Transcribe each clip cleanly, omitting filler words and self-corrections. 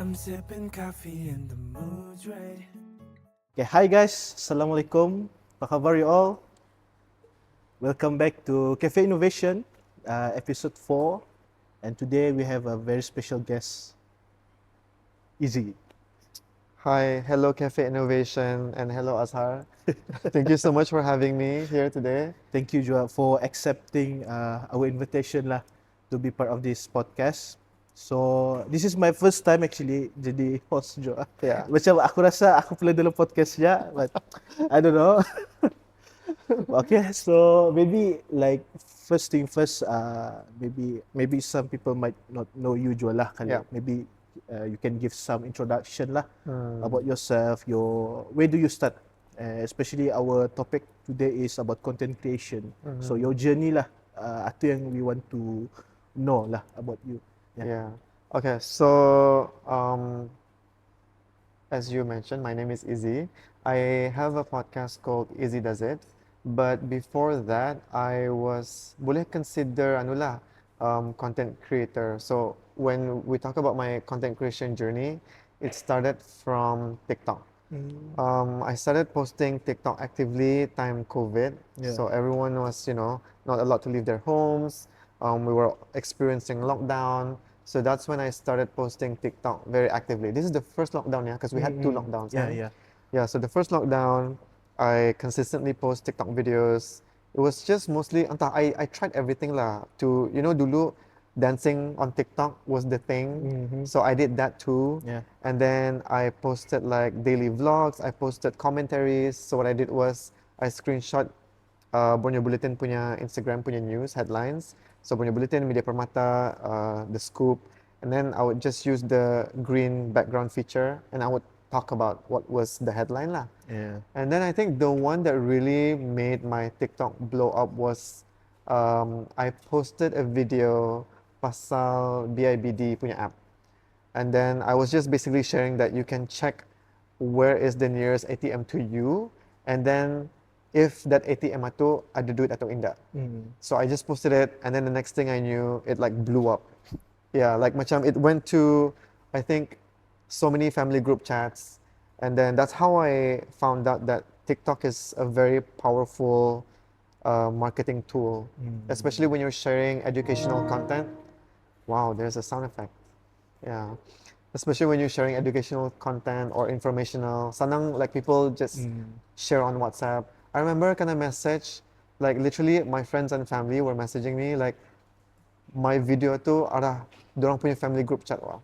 I'm sipping coffee and the mood's right. Okay, hi guys, Assalamualaikum. Apa kabar you all? Welcome back to Caffeeinnovation, episode 4. And today we have a very special guest, Izzy. Hi, hello Caffeeinnovation and hello Azhar. Thank you so much for having me here today. Thank you Joa for accepting our invitation lah to be part of this podcast. So, this is my first time actually jadi host Joa. Yeah. Macam aku rasa aku pernah dalam podcast dia, but I don't know. Okay, so maybe like first thing first, maybe some people might not know you Joa lah kali. Yeah. Maybe you can give some introduction lah about yourself. Where do you start? Especially our topic today is about content creation. So your journey lah, itu yang we want to know lah about you. Yeah. Okay, so as you mentioned, my name is Izzy. I have a podcast called Izzy Does It. But before that, I was boleh consider content creator. So when we talk about my content creation journey, it started from TikTok. I started posting TikTok actively time COVID. Yeah. So everyone was, not allowed to leave their homes. We were experiencing lockdown. So that's when I started posting TikTok very actively. This is the first lockdown, yeah, because we had two lockdowns. Yeah, right? yeah. Yeah, so the first lockdown, I consistently post TikTok videos. It was just mostly, I tried everything lah. Dulu dancing on TikTok was the thing. So I did that too. Yeah. And then I posted like daily vlogs, I posted commentaries. So what I did was I screenshot Borneo Bulletin punya Instagram punya news headlines. So Borneo Bulletin, Media Permata, The Scoop. And then I would just use the green background feature and I would talk about what was the headline lah. Yeah. And then I think the one that really made my TikTok blow up was I posted a video pasal BIBD punya app. And then I was just basically sharing that you can check where is the nearest ATM to you, and then if that ATM itu ada duit atau tidak. So I just posted it, and then the next thing I knew, it like blew up. Yeah, like macam it went to, I think, so many family group chats, and then that's how I found out that TikTok is a very powerful marketing tool, especially when you're sharing educational content. Wow, there's a sound effect. Yeah, especially when you're sharing educational content or informational. Sanang like people just share on WhatsApp. I remember kind of message, like literally my friends and family were messaging me like my video tu ada dorang punya family group chat wah.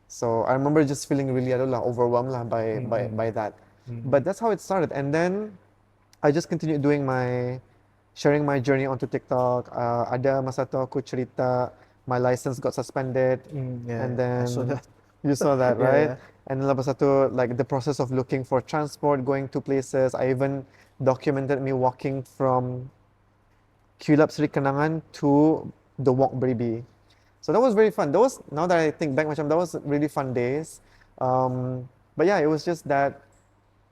So I remember just feeling really overwhelmed lah by that. But that's how it started, and then I just continued doing sharing my journey onto TikTok. Ada masa tu aku cerita my license got suspended, Yeah, and then I saw that. you saw that, Yeah, right? yeah. And then lepas tu, like the process of looking for transport, going to places. I even documented me walking from Kulap Sri Kenangan to the Walk Beribi. So that was very fun. Now that I think back, macam that was really fun days. But yeah, it was just that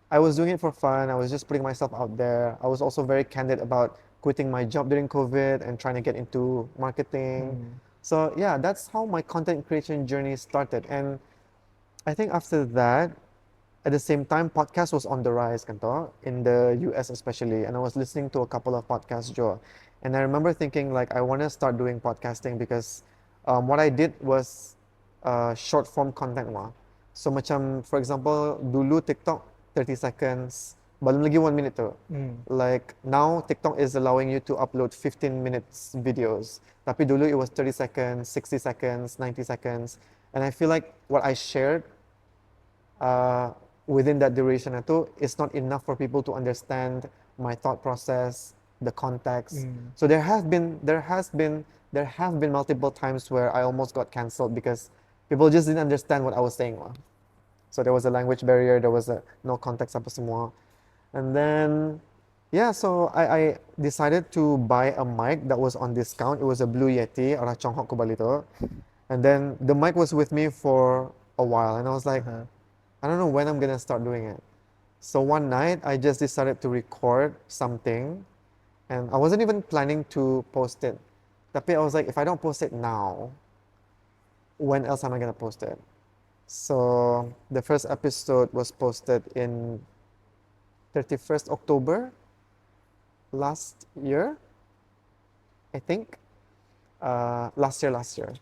I was doing it for fun. I was just putting myself out there. I was also very candid about quitting my job during COVID and trying to get into marketing. So yeah, that's how my content creation journey started. And I think after that, at the same time, podcast was on the rise, kanto, in the US especially. And I was listening to a couple of podcasts, Joe. And I remember thinking like, I want to start doing podcasting because what I did was short form content wah. So macam, for example, dulu TikTok 30 seconds, belum lagi 1 minute tu. Like now TikTok is allowing you to upload 15 minutes videos. Tapi dulu it was 30 seconds, 60 seconds, 90 seconds. And I feel like what I shared within that duration itu is not enough for people to understand my thought process, the context. So there have been multiple times where I almost got cancelled because people just didn't understand what I was saying. So there was a language barrier, there was no context apa semua. And then yeah, so I decided to buy a mic that was on discount. It was a Blue Yeti, arah Chonghok ko bali to. And then the mic was with me for a while, and I was like, I don't know when I'm gonna start doing it. So one night, I just decided to record something, and I wasn't even planning to post it. Tapi I was like, if I don't post it now, when else am I gonna post it? So the first episode was posted in 31st October last year, I think. Last year.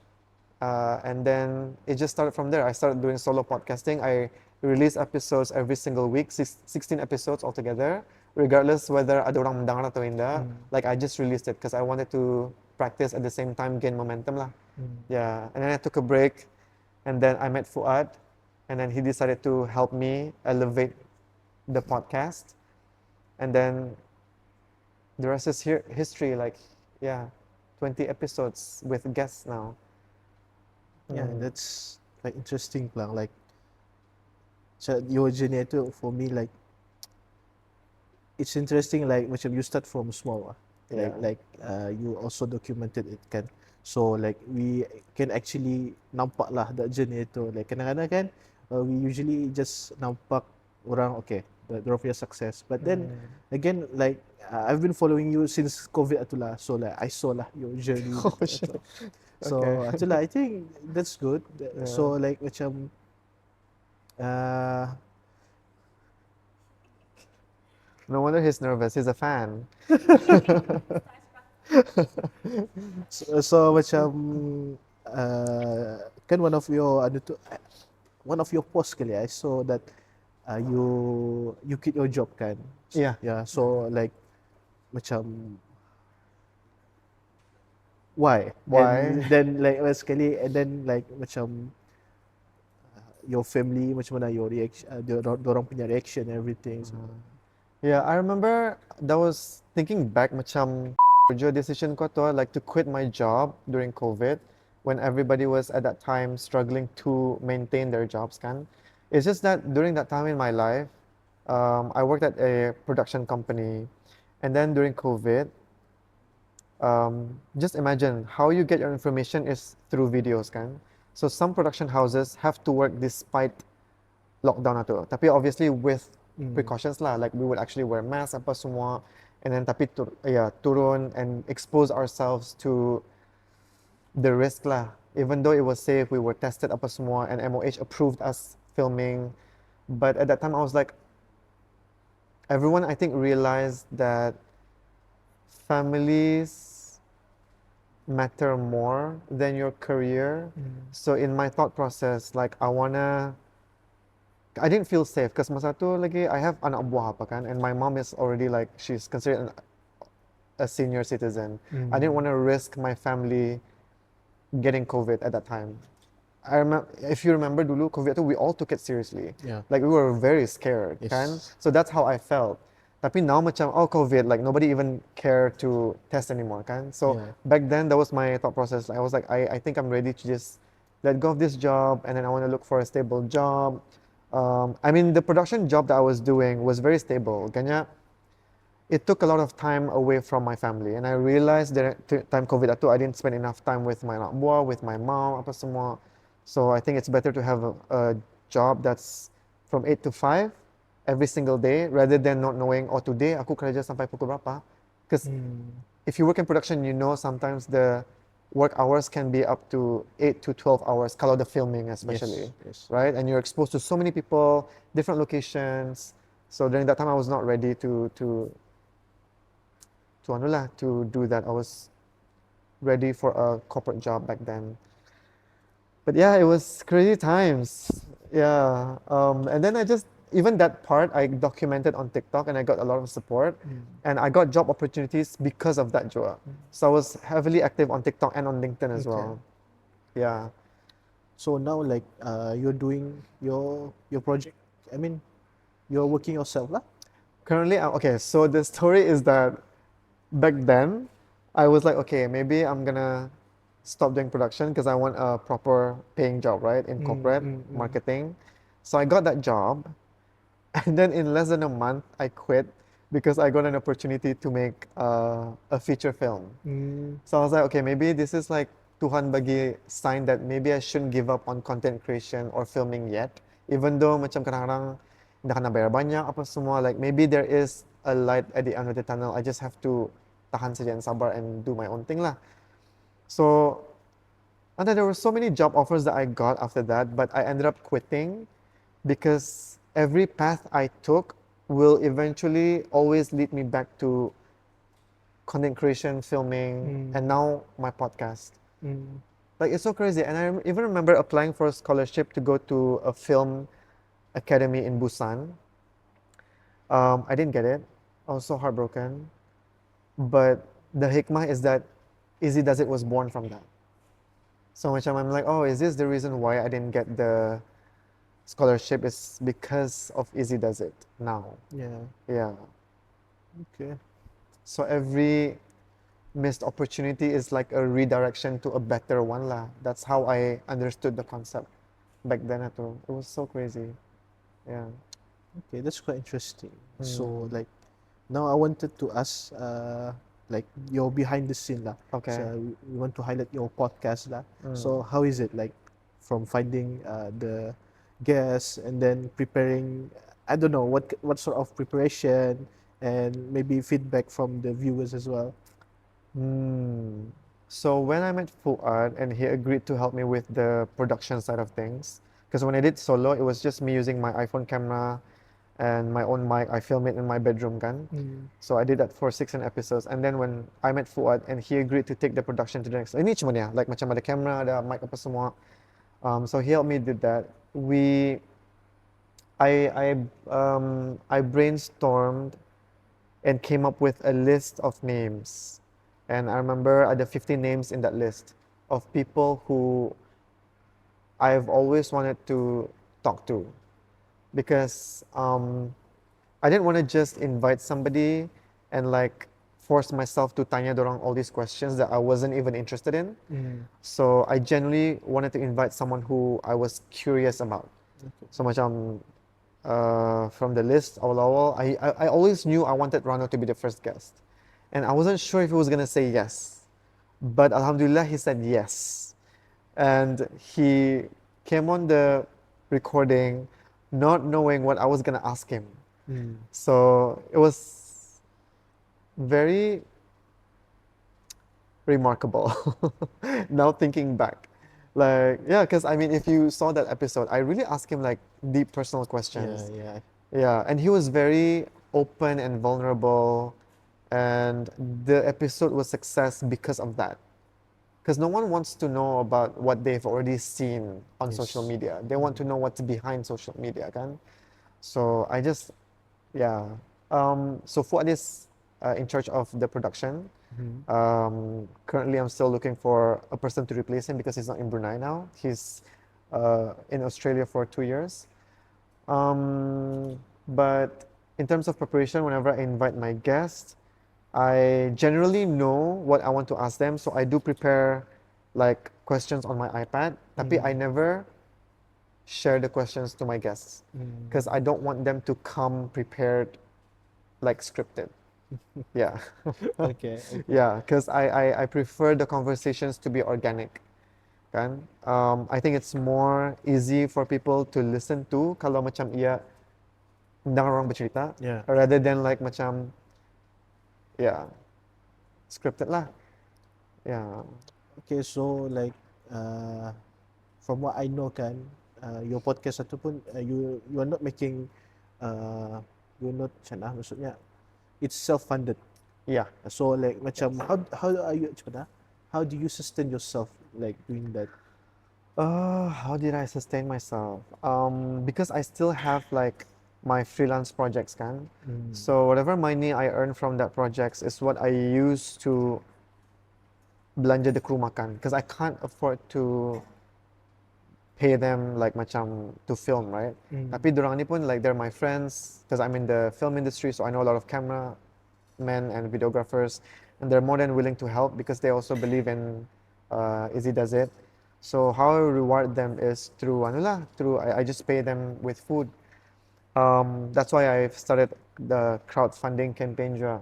And then it just started from there. I started doing solo podcasting. I release episodes every single week, 16 episodes altogether, regardless whether ada orang mendengar atau tidak. Like I just released it because I wanted to practice at the same time, gain momentum lah. Yeah, and then I took a break, and then I met Fuad, and then he decided to help me elevate the podcast, and then the rest is history. Like, yeah, 20 episodes with guests now. Yeah, that's like interesting lah. Like, your journey itu for me like it's interesting. Like macam you start from small, you also documented it kan. So like we can actually nampak lah that journey itu. Like kadang-kadang kan we usually just nampak orang okay, the of your success. But then again like I've been following you since COVID itulah. So like I saw lah your journey. Oh, sure. So itulah I think that's good. So like macam no wonder he's nervous. He's a fan. so macam kan one of your posts kali I saw that you quit your job kan. Yeah. So like macam why? And then like sekali and then like macam your family macam mana your reaction, dorang punya reaction and everything. So. Yeah, I remember that was thinking back macam kerja decision ko to like to quit my job during COVID when everybody was at that time struggling to maintain their jobs kan. It's just that during that time in my life, I worked at a production company, and then during COVID, just imagine how you get your information is through videos kan. So some production houses have to work despite lockdown atau. Tapi obviously with precautions lah, like we would actually wear masks apa semua, and then tapi turun and expose ourselves to the risk lah. Even though it was safe, we were tested apa semua, and MOH approved us filming. But at that time, I was like, everyone I think realized that families matter more than your career. So in my thought process, like I didn't feel safe because masa tu lagi I have anak buah apa kan, and my mom is already like she's considered a senior citizen. I didn't want to risk my family getting COVID at that time. I remember, if you remember dulu COVID tu, we all took it seriously. Yeah. Like we were very scared, kan? So that's how I felt. Tapi now macam COVID, like nobody even care to test anymore, kan? So back then that was my thought process. Like, I was like, I think I'm ready to just let go of this job, and then I want to look for a stable job. I mean, the production job that I was doing was very stable. Kanya, it took a lot of time away from my family, and I realized that time COVID atu, I didn't spend enough time with my anak buah, with my mom, apa semua. So I think it's better to have a job that's from 8 to 5 every single day, rather than not knowing, oh today aku kerja sampai pukul berapa. Because if you work in production, you know sometimes the work hours can be up to 8 to 12 hours, kalau the filming especially, right? And you're exposed to so many people, different locations. So during that time, I was not ready to do that. I was ready for a corporate job back then. But yeah, it was crazy times. Yeah, and then even that part, I documented on TikTok, and I got a lot of support, and I got job opportunities because of that jua. So I was heavily active on TikTok and on LinkedIn as well. Yeah. So now like you're doing your project. I mean, you're working yourself lah. Currently, okay. So the story is that back then, I was like, okay, maybe I'm gonna stop doing production because I want a proper paying job, right, in corporate marketing. So I got that job. And then in less than a month, I quit because I got an opportunity to make a feature film. So I was like, okay, maybe this is like Tuhan bagi sign that maybe I shouldn't give up on content creation or filming yet. Even though macam kadang-kadang dah kena bayar banyak apa semua, like maybe there is a light at the end of the tunnel. I just have to tahan saja and sabar and do my own thing lah. So And then there were so many job offers that I got after that, but I ended up quitting because every path I took will eventually always lead me back to content creation, filming, and now my podcast. Like, it's so crazy. And I even remember applying for a scholarship to go to a film academy in Busan. I didn't get it. I was so heartbroken. But the hikmah is that Easy Does It was born from that. So much I'm like, oh, is this the reason why I didn't get the scholarship? Is because of Easy Does It now. Yeah. Yeah. Okay. So every missed opportunity is like a redirection to a better one lah. That's how I understood the concept back then. It was so crazy. Yeah. Okay, that's quite interesting. So like now I wanted to ask like your behind the scene lah. Okay. So we want to highlight your podcast lah. So how is it like from finding the guests and then preparing, I don't know what sort of preparation and maybe feedback from the viewers as well. So when I met Fuad and he agreed to help me with the production side of things, because when I did solo, it was just me using my iPhone camera and my own mic. I filmed it in my bedroom kan. So I did that for 16 episodes. And then when I met Fuad and he agreed to take the production to the next, ini cuma dia, like macam ada camera, ada mic apa semua. So he helped me did that. I brainstormed and came up with a list of names. And I remember I had 15 names in that list of people who I've always wanted to talk to. Because I didn't want to just invite somebody and like force myself to tanya dorang all these questions that I wasn't even interested in. So I genuinely wanted to invite someone who I was curious about. So macam from the list, awal-awal, I always knew I wanted Rano to be the first guest. And I wasn't sure if he was gonna say yes. But Alhamdulillah, he said yes. And he came on the recording not knowing what I was gonna ask him. So it was very remarkable now thinking back. Like, yeah, because I mean, if you saw that episode, I really asked him like deep personal questions. Yeah, and he was very open and vulnerable. And the episode was success because of that. Because no one wants to know about what they've already seen on social media. They want to know what's behind social media, kan? So I just, yeah. So Fuad is in charge of the production. Currently, I'm still looking for a person to replace him because he's not in Brunei now. He's in Australia for 2 years. But in terms of preparation, whenever I invite my guests, I generally know what I want to ask them, so I do prepare like questions on my iPad. Tapi I never share the questions to my guests because I don't want them to come prepared like scripted. Yeah. Okay. Yeah, because I prefer the conversations to be organic. Kan? I think it's more easy for people to listen to kalau macam ia dengar orang bercerita rather than like macam scripted lah. Yeah. Okay, so like from what I know kan, your podcast ataupun you are not making you're not macam mana maksudnya it's self-funded. Yeah. So like macam how are you macam mana? How do you sustain yourself like doing that? How did I sustain myself? Because I still have like my freelance projects kan. So whatever money I earn from that projects is what I use to belanja the crew makan because I can't afford to pay them like macam to film, right? Tapi dorang ni pun like they're my friends because I'm in the film industry, so I know a lot of camera men and videographers, and they're more than willing to help because they also believe in Easy Does It. So how I reward them is through I just pay them with food. That's why I've started the crowdfunding campaign juga.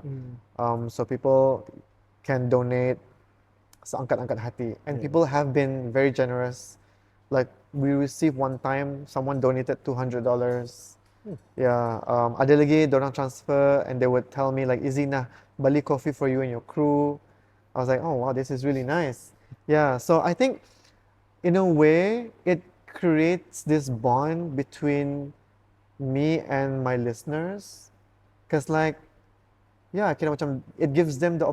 So people can donate seangkat-angkat hati, and people have been very generous. Like we received one time, someone donated $200. Yeah, ada lagi dorang transfer and they would tell me like, Izzy nah, bali coffee for you and your crew. I was like, oh wow, this is really nice. Yeah, so I think in a way, it creates this bond between me and my listeners. Cause like, yeah, kira macam it gives them the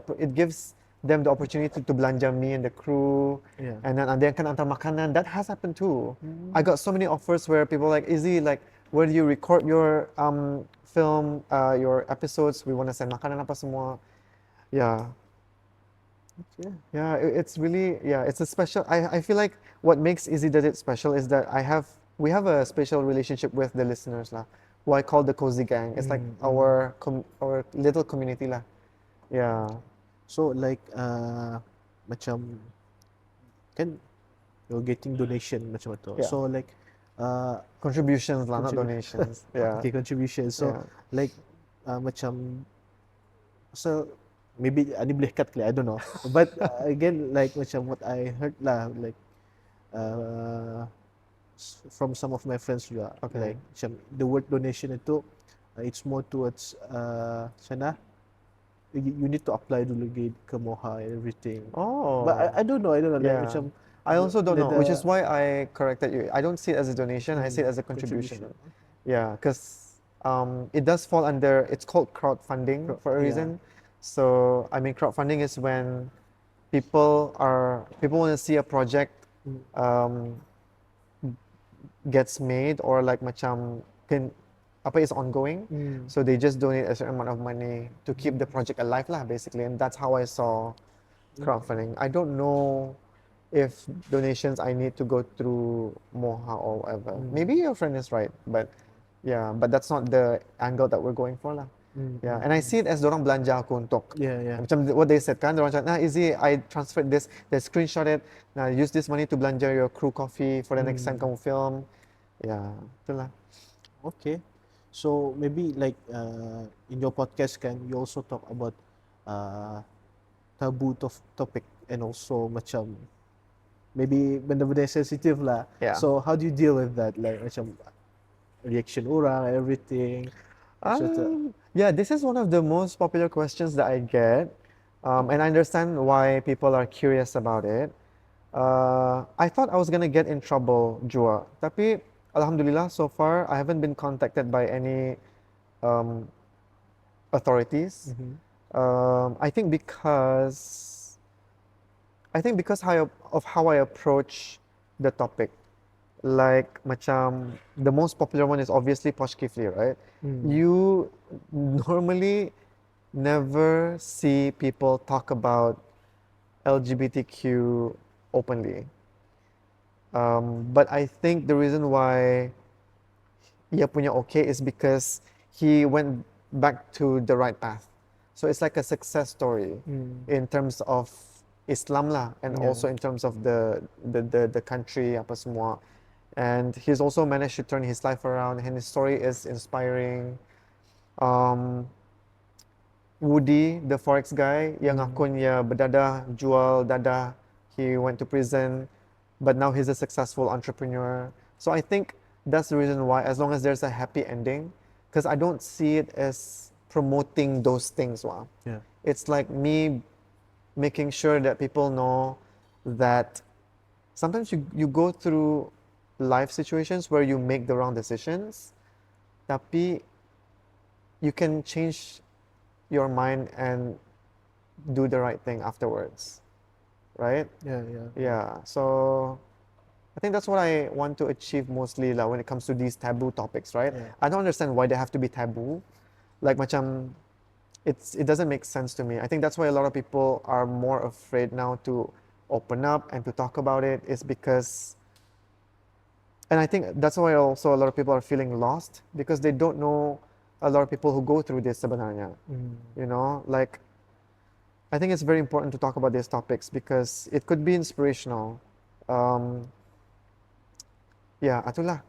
opportunity to belanja me and the crew, Yeah. and then ada yang kan antar makanan. That has happened too. I got so many offers where people like, Izzy, like, where do you record your film, your episodes? We want to send makanan apa semua. Yeah. Okay. Yeah, it's really, yeah, it's a special, I feel like what makes Easy Does It special is that we have a special relationship with the listeners lah, who I call the Cozy Gang. It's like our little community lah. Yeah. So like macam kan you're getting donation macam tu. Yeah. So like Contributions lah, not Contribu- donations. Yeah. okay, contribution. So Yeah. like macam so maybe ni boleh cut kali, I don't know. But again like macam what I heard lah, like from some of my friends juga, Okay. like macam the word donation itu it's more towards sana you need to apply dulu ke Moha and everything. Oh. But I don't know, like Yeah. macam I also don't know, the- which is why I corrected you. I don't see it as a donation, I see it as a contribution. Yeah, because it does fall under, it's called crowdfunding for a yeah. reason. So, I mean, crowdfunding is when people want to see a project gets made, or like macam apa is ongoing. So they just donate a certain amount of money to keep the project alive lah, basically. And that's how I saw crowdfunding. I don't know if donations I need to go through Moha or whatever. Maybe your friend is right, but yeah, but that's not the angle that we're going for lah. Yeah, and I see it as dorang belanja aku untuk. Yeah. Macam what they said kan, dorang cakap, nah Izzy, I transferred this, they screenshot it, nah use this money to belanja your crew coffee for the next time kamu film. Yeah, itulah. Okay. So maybe like in your podcast kan you also talk about taboo topic and also macam maybe benda-benda sensitive lah. Yeah. So how do you deal with that? Like macam reaction orang and everything. Yeah, this is one of the most popular questions that I get, and I understand why people are curious about it. I thought I was gonna get in trouble, Jua. Tapi Alhamdulillah, so far I haven't been contacted by any authorities. I think because of how I approach the topic. Like macam the most popular one is obviously Posh Kifli, right? You normally never see people talk about LGBTQ openly. But I think the reason why ia punya okay is because he went back to the right path. So it's like a success story in terms of Islam lah, and also in terms of the country apa semua. And he's also managed to turn his life around, and his story is inspiring. Woody, the forex guy, yang akunnya berdadah, jual dadah, he went to prison, but now he's a successful entrepreneur. So I think that's the reason why, as long as there's a happy ending, because I don't see it as promoting those things. Wow. Yeah. It's like me making sure that people know that sometimes you go through life situations where you make the wrong decisions, tapi you can change your mind and do the right thing afterwards, right? Yeah. So I think that's what I want to achieve mostly lah when it comes to these taboo topics, right? Yeah. I don't understand why they have to be taboo. Like macam it doesn't make sense to me. I think that's why a lot of people are more afraid now to open up and to talk about it, is because, and I think that's why also a lot of people are feeling lost, because they don't know a lot of people who go through this sebenarnya. You know, like I think it's very important to talk about these topics because it could be inspirational. Yeah, itulah.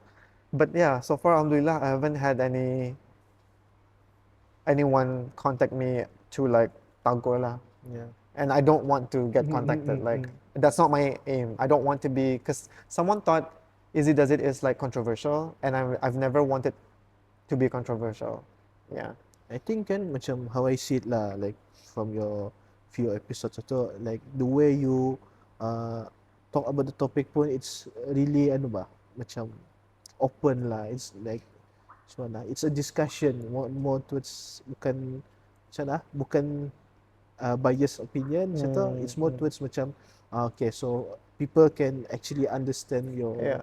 But yeah, so far alhamdulillah I haven't had anyone contact me to like tagor lah. Yeah. And I don't want to get contacted. Like that's not my aim. I don't want to be, because someone thought Easy Does It is like controversial, and I've never wanted to be controversial. Yeah. I think kan macam how I see it lah, like from your few episodes atau like the way you talk about the topic pun it's really macam open lah. It's like it's a discussion more towards bukan biased opinion it's more towards macam okay, so people can actually understand your Yeah.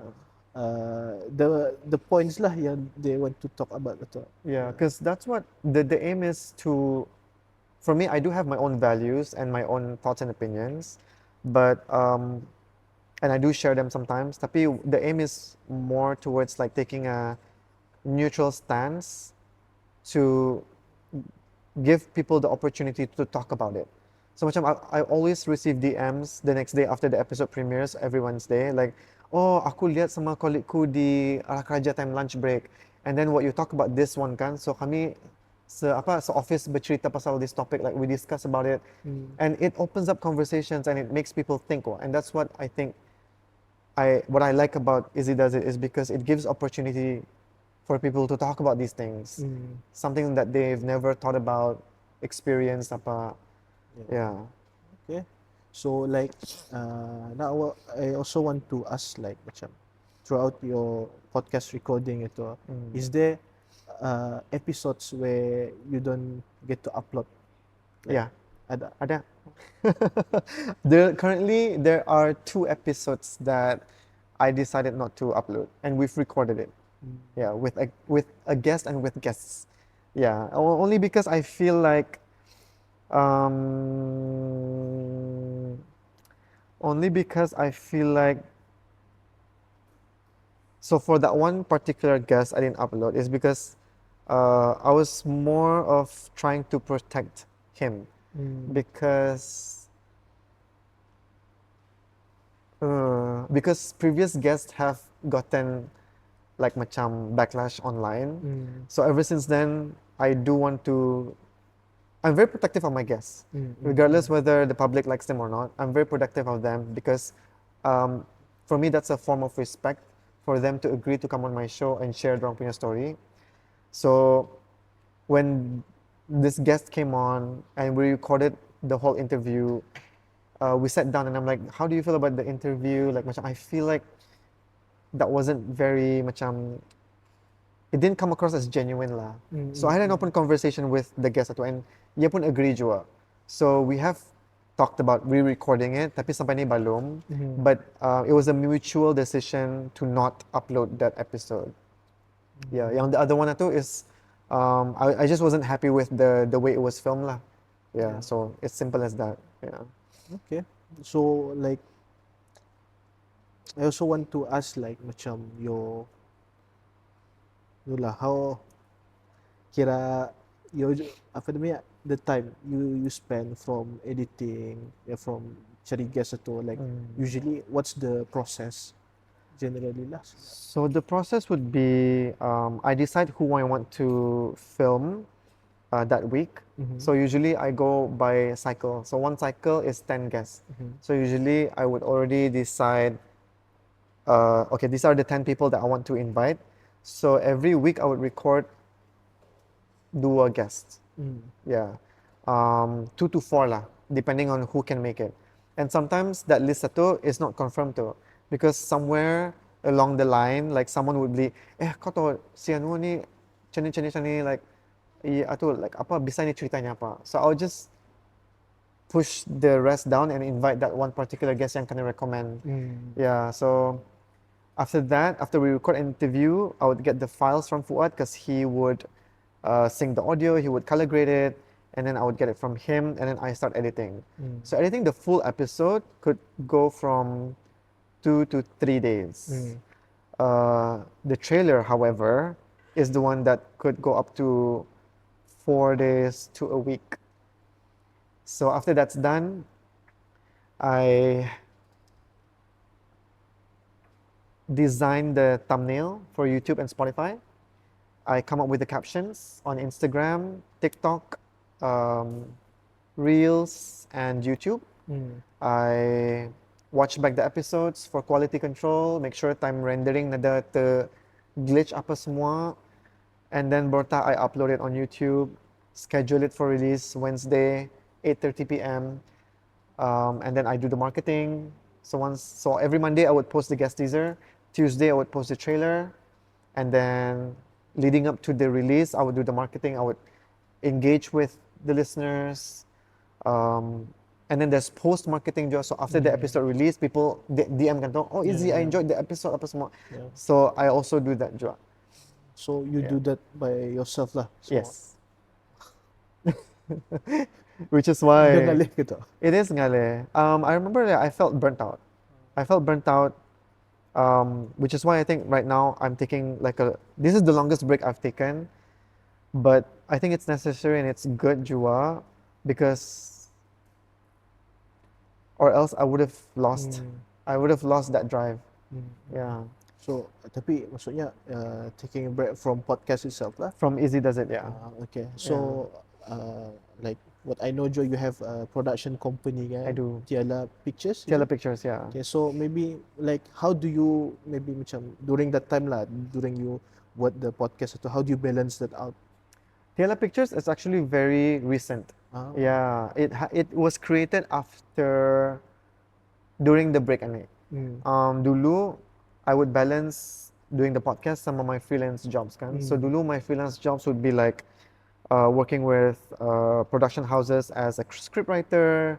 the points lah yang they want to talk about betul. Yeah, because that's what the aim is to. For me, I do have my own values and my own thoughts and opinions, but and I do share them sometimes. Tapi the aim is more towards like taking a neutral stance to give people the opportunity to talk about it. So macam I always receive DMs the next day after the episode premieres every Wednesday, like, oh aku lihat sama kolegku di arah kerja time lunch break, and then what you talk about this one kan, so kami se-office bercerita pasal this topic, like we discuss about it, and it opens up conversations and it makes people think, and that's what I think what I like about Izzy Does It is because it gives opportunity for people to talk about these things, something that they've never thought about, experienced apa. Yeah. Okay. So like now I also want to ask like macam throughout your podcast recording itu, is there episodes where you don't get to upload? Yeah. Ada. Currently there are 2 episodes that I decided not to upload, and we've recorded it. Yeah, with a guest and with guests. Yeah, only because I feel like so for that one particular guest I didn't upload is because I was more of trying to protect him, because previous guests have gotten like macam backlash online. So ever since then, I'm very protective of my guests, regardless whether the public likes them or not. I'm very protective of them because for me that's a form of respect for them to agree to come on my show and share their punya story. So when this guest came on and we recorded the whole interview, we sat down and I'm like, how do you feel about the interview? Like macam I feel like that wasn't very macam, it didn't come across as genuine lah. So I had an open conversation with the guest atu, and dia pun agree jua. So we have talked about re-recording it, tapi sampai ni belum. But it was a mutual decision to not upload that episode. Yeah, yang the other one atu is I just wasn't happy with the way it was filmed lah. Yeah, so it's simple as that. Yeah. Okay. So like I also want to ask like macam how kira the time you spend from editing, from cari guest atau like usually what's the process generally lah? So the process would be I decide who I want to film that week. So usually I go by cycle. So one cycle is 10 guests. So usually I would already decide, okay, these are the 10 people that I want to invite. So every week I would record 2 guests. Yeah, 2 to 4 lah, depending on who can make it. And sometimes that list satu is not confirmed too, because somewhere along the line, like someone would be, kau tahu si anu ni cani like like apa bisa ni ceritanya apa. So I'll just push the rest down and invite that one particular guest yang kena recommend. Yeah, so after that, after we record an interview, I would get the files from Fuad because he would sync the audio, he would color grade it, and then I would get it from him, and then I start editing. So editing the full episode could go from 2 to 3 days. The trailer, however, is the one that could go up to 4 days to a week. So after that's done, I design the thumbnail for YouTube and Spotify. I come up with the captions on Instagram, TikTok, Reels, and YouTube. I watch back the episodes for quality control, make sure time rendering nada glitch apa semua, and then Borta I upload it on YouTube, schedule it for release Wednesday, 8:30 p.m. And then I do the marketing, So every Monday I would post the guest teaser, Tuesday I would post the trailer, and then leading up to the release, I would do the marketing. I would engage with the listeners, and then there's post marketing juga. So after the episode release, people DM kan, oh Izzy, I enjoyed the episode apa semua. Yeah. So I also do that juga. So you do that by yourself lah. So, Yes. Which is why Dia ngalih gitu. it is ngale. I remember that I felt burnt out. Which is why I think right now I'm taking this is the longest break I've taken, but I think it's necessary and it's good jua, because or else I would have lost that drive. Yeah. So tapi maksudnya taking a break from podcast itself lah. From Easy Does It, yeah. Okay. So like what I know, Joe, you have a production company kan? I do. Tiala Pictures. Tiala Pictures, yeah. Okay, so maybe like how do you maybe macam during that time lah, during you what the podcast atau how do you balance that out? Tiala Pictures is actually very recent. Yeah, it was created during the break ani. Dulu I would balance doing the podcast some of my freelance jobs kan. So dulu my freelance jobs would be like working with production houses as a scriptwriter,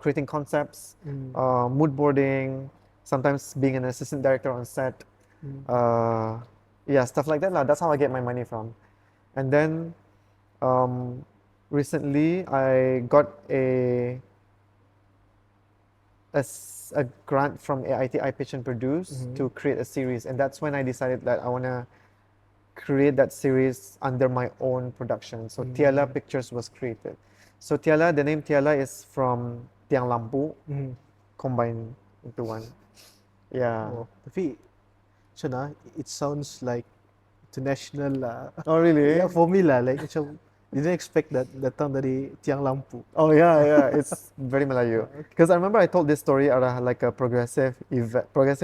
creating concepts, mood boarding, sometimes being an assistant director on set. Yeah, stuff like that lah. That's how I get my money from. And then recently I got a grant from AIT I Pitch and Produce to create a series, and that's when I decided that I wanna create that series under my own production. So Tiala Pictures was created. So Tiala, the name Tiala is from Tiang Lampu, combined into one. Yeah. Oh, tapi macam it sounds like international lah. Oh really? Yeah, for me lah, like macam didn't expect that datang dari tiang lampu. Oh yeah, it's very Melayu. Because I remember I told this story at like a progressive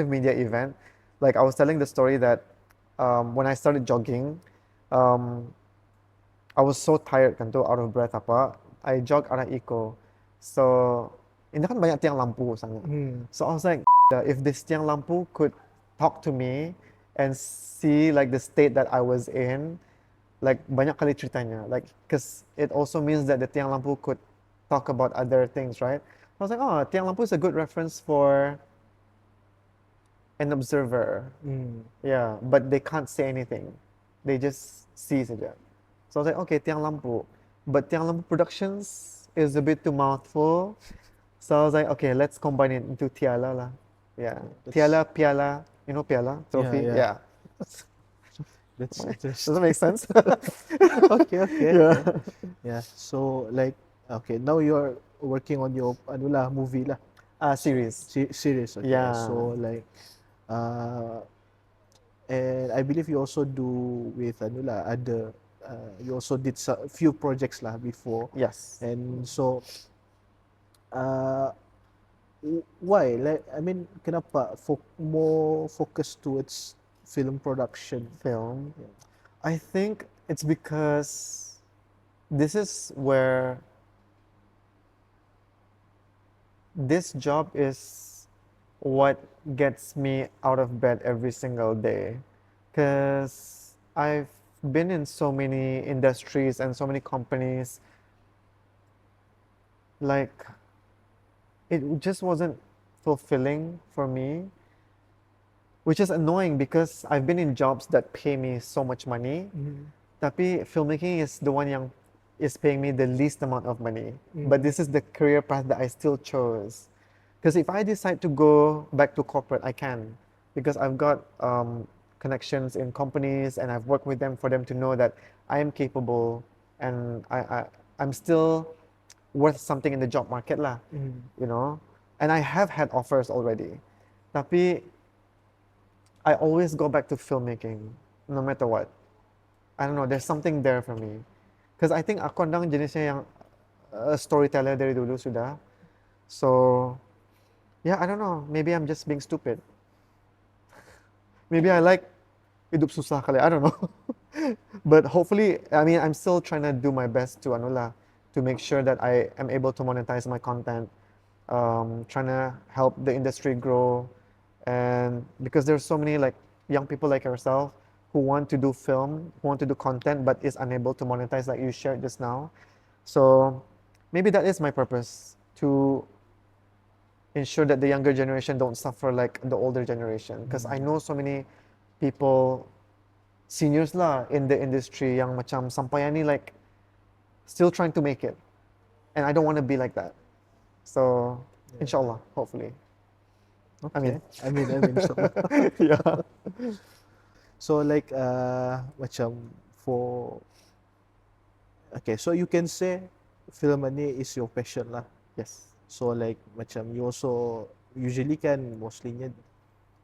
media event. Like I was telling the story that when I started jogging, I was so tired kan tu, out of breath apa. I jog arah Eco. So ini kan banyak tiang lampu sangat. So I was like, if this tiang lampu could talk to me and see like the state that I was in, like banyak kali ceritanya, like because it also means that the tiang lampu could talk about other things, right? I was like, oh, tiang lampu is a good reference for an observer. Yeah, but they can't say anything. They just see saja. So I was like, okay, tiang lampu. But tiang lampu productions is a bit too mouthful. So I was like, okay, let's combine it into Tiala lah. Yeah. Tiala, Piala, you know Piala? Trophy? Yeah. That's interesting. Does that make sense? Okay. Yeah. So like, okay, now you're working on your movie lah. Series. Series. Okay. Yeah. So like, and I believe you also do with other. You also did a few projects lah before. Yes. And so, why? Like, I mean, kenapa more focus towards film production? Film. Yeah. I think it's because this is where this job is what gets me out of bed every single day. Because I've been in so many industries and so many companies, like it just wasn't fulfilling for me, which is annoying because I've been in jobs that pay me so much money, tapi filmmaking is the one yang is paying me the least amount of money. But this is the career path that I still chose, because if I decide to go back to corporate, I can, because I've got connections in companies and I've worked with them for them to know that I am capable and I'm still worth something in the job market lah, you know. And I have had offers already, tapi I always go back to filmmaking no matter what. I don't know, there's something there for me, because I think aku andang jenisnya yang storyteller dari dulu sudah. So yeah, I don't know, maybe I'm just being stupid. Maybe I like hidup susah kali, I don't know. But hopefully, I mean, I'm still trying to do my best to to make sure that I am able to monetize my content. trying to help the industry grow, and because there's so many like young people like yourself who want to do film, who want to do content, but is unable to monetize, like you shared just now. So maybe that is my purpose, to ensure that the younger generation don't suffer like the older generation, because I know so many people, seniors lah in the industry, yang macam sampayan ni like still trying to make it, and I don't want to be like that. So inshallah, hopefully. Okay. I mean, inshallah. yeah. So like macam for okay, so you can say film ni is your passion lah. Yes. So like macam you also usually kan mostlynya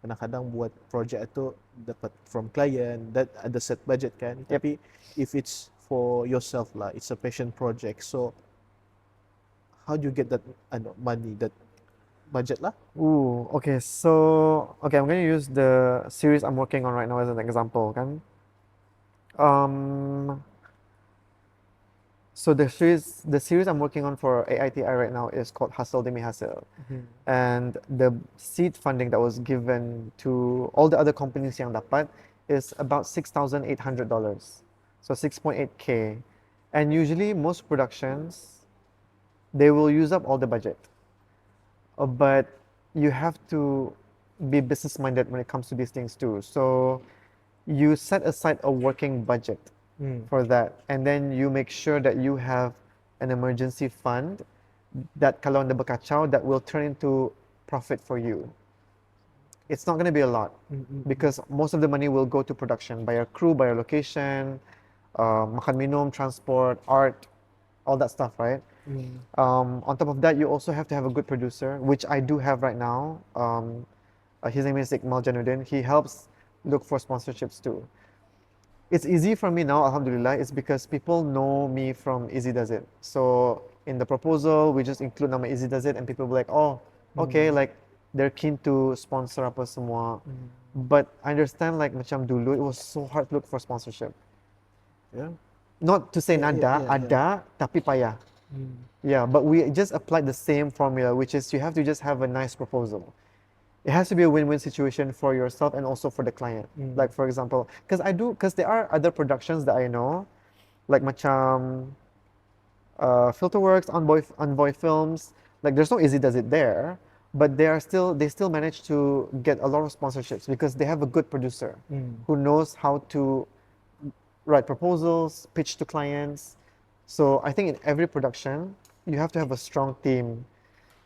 kadang-kadang buat project tu dapat from client that ada set budget kan. Yep. Tapi if it's for yourself lah, it's a passion project. So how do you get that money, that budget lah? Ooh, okay. So, okay, I'm going to use the series I'm working on right now as an example, kan? So the series I'm working on for AITI right now is called Hasil Demi Hasil. And the seed funding that was given to all the other companies yang dapat is about $6,800. So 6.8K. And usually most productions, they will use up all the budget. But you have to be business minded when it comes to these things too. So you set aside a working budget for that, and then you make sure that you have an emergency fund that kalau anda berkacau, that will turn into profit for you. It's not going to be a lot because most of the money will go to production, by your crew, by your location, makan minum, transport, art, all that stuff, right? On top of that, you also have to have a good producer, which I do have right now. His name is Iqmal Januddin. He helps look for sponsorships too. It's easy for me now, alhamdulillah. It's because people know me from Easy Does It. So in the proposal, we just include nama Easy Does It, and people will be like, oh, okay, like they're keen to sponsor apa semua. But I understand, like macam dulu, it was so hard to look for sponsorship. Yeah. Not to say nada, ada, tapi payah. Yeah, but we just applied the same formula, which is you have to just have a nice proposal. It has to be a win-win situation for yourself and also for the client. Like for example, because there are other productions that I know, like macam Filterworks, Envoy Films. Like there's no Easy Does It there, but they still manage to get a lot of sponsorships because they have a good producer who knows how to write proposals, pitch to clients. So I think in every production, you have to have a strong team.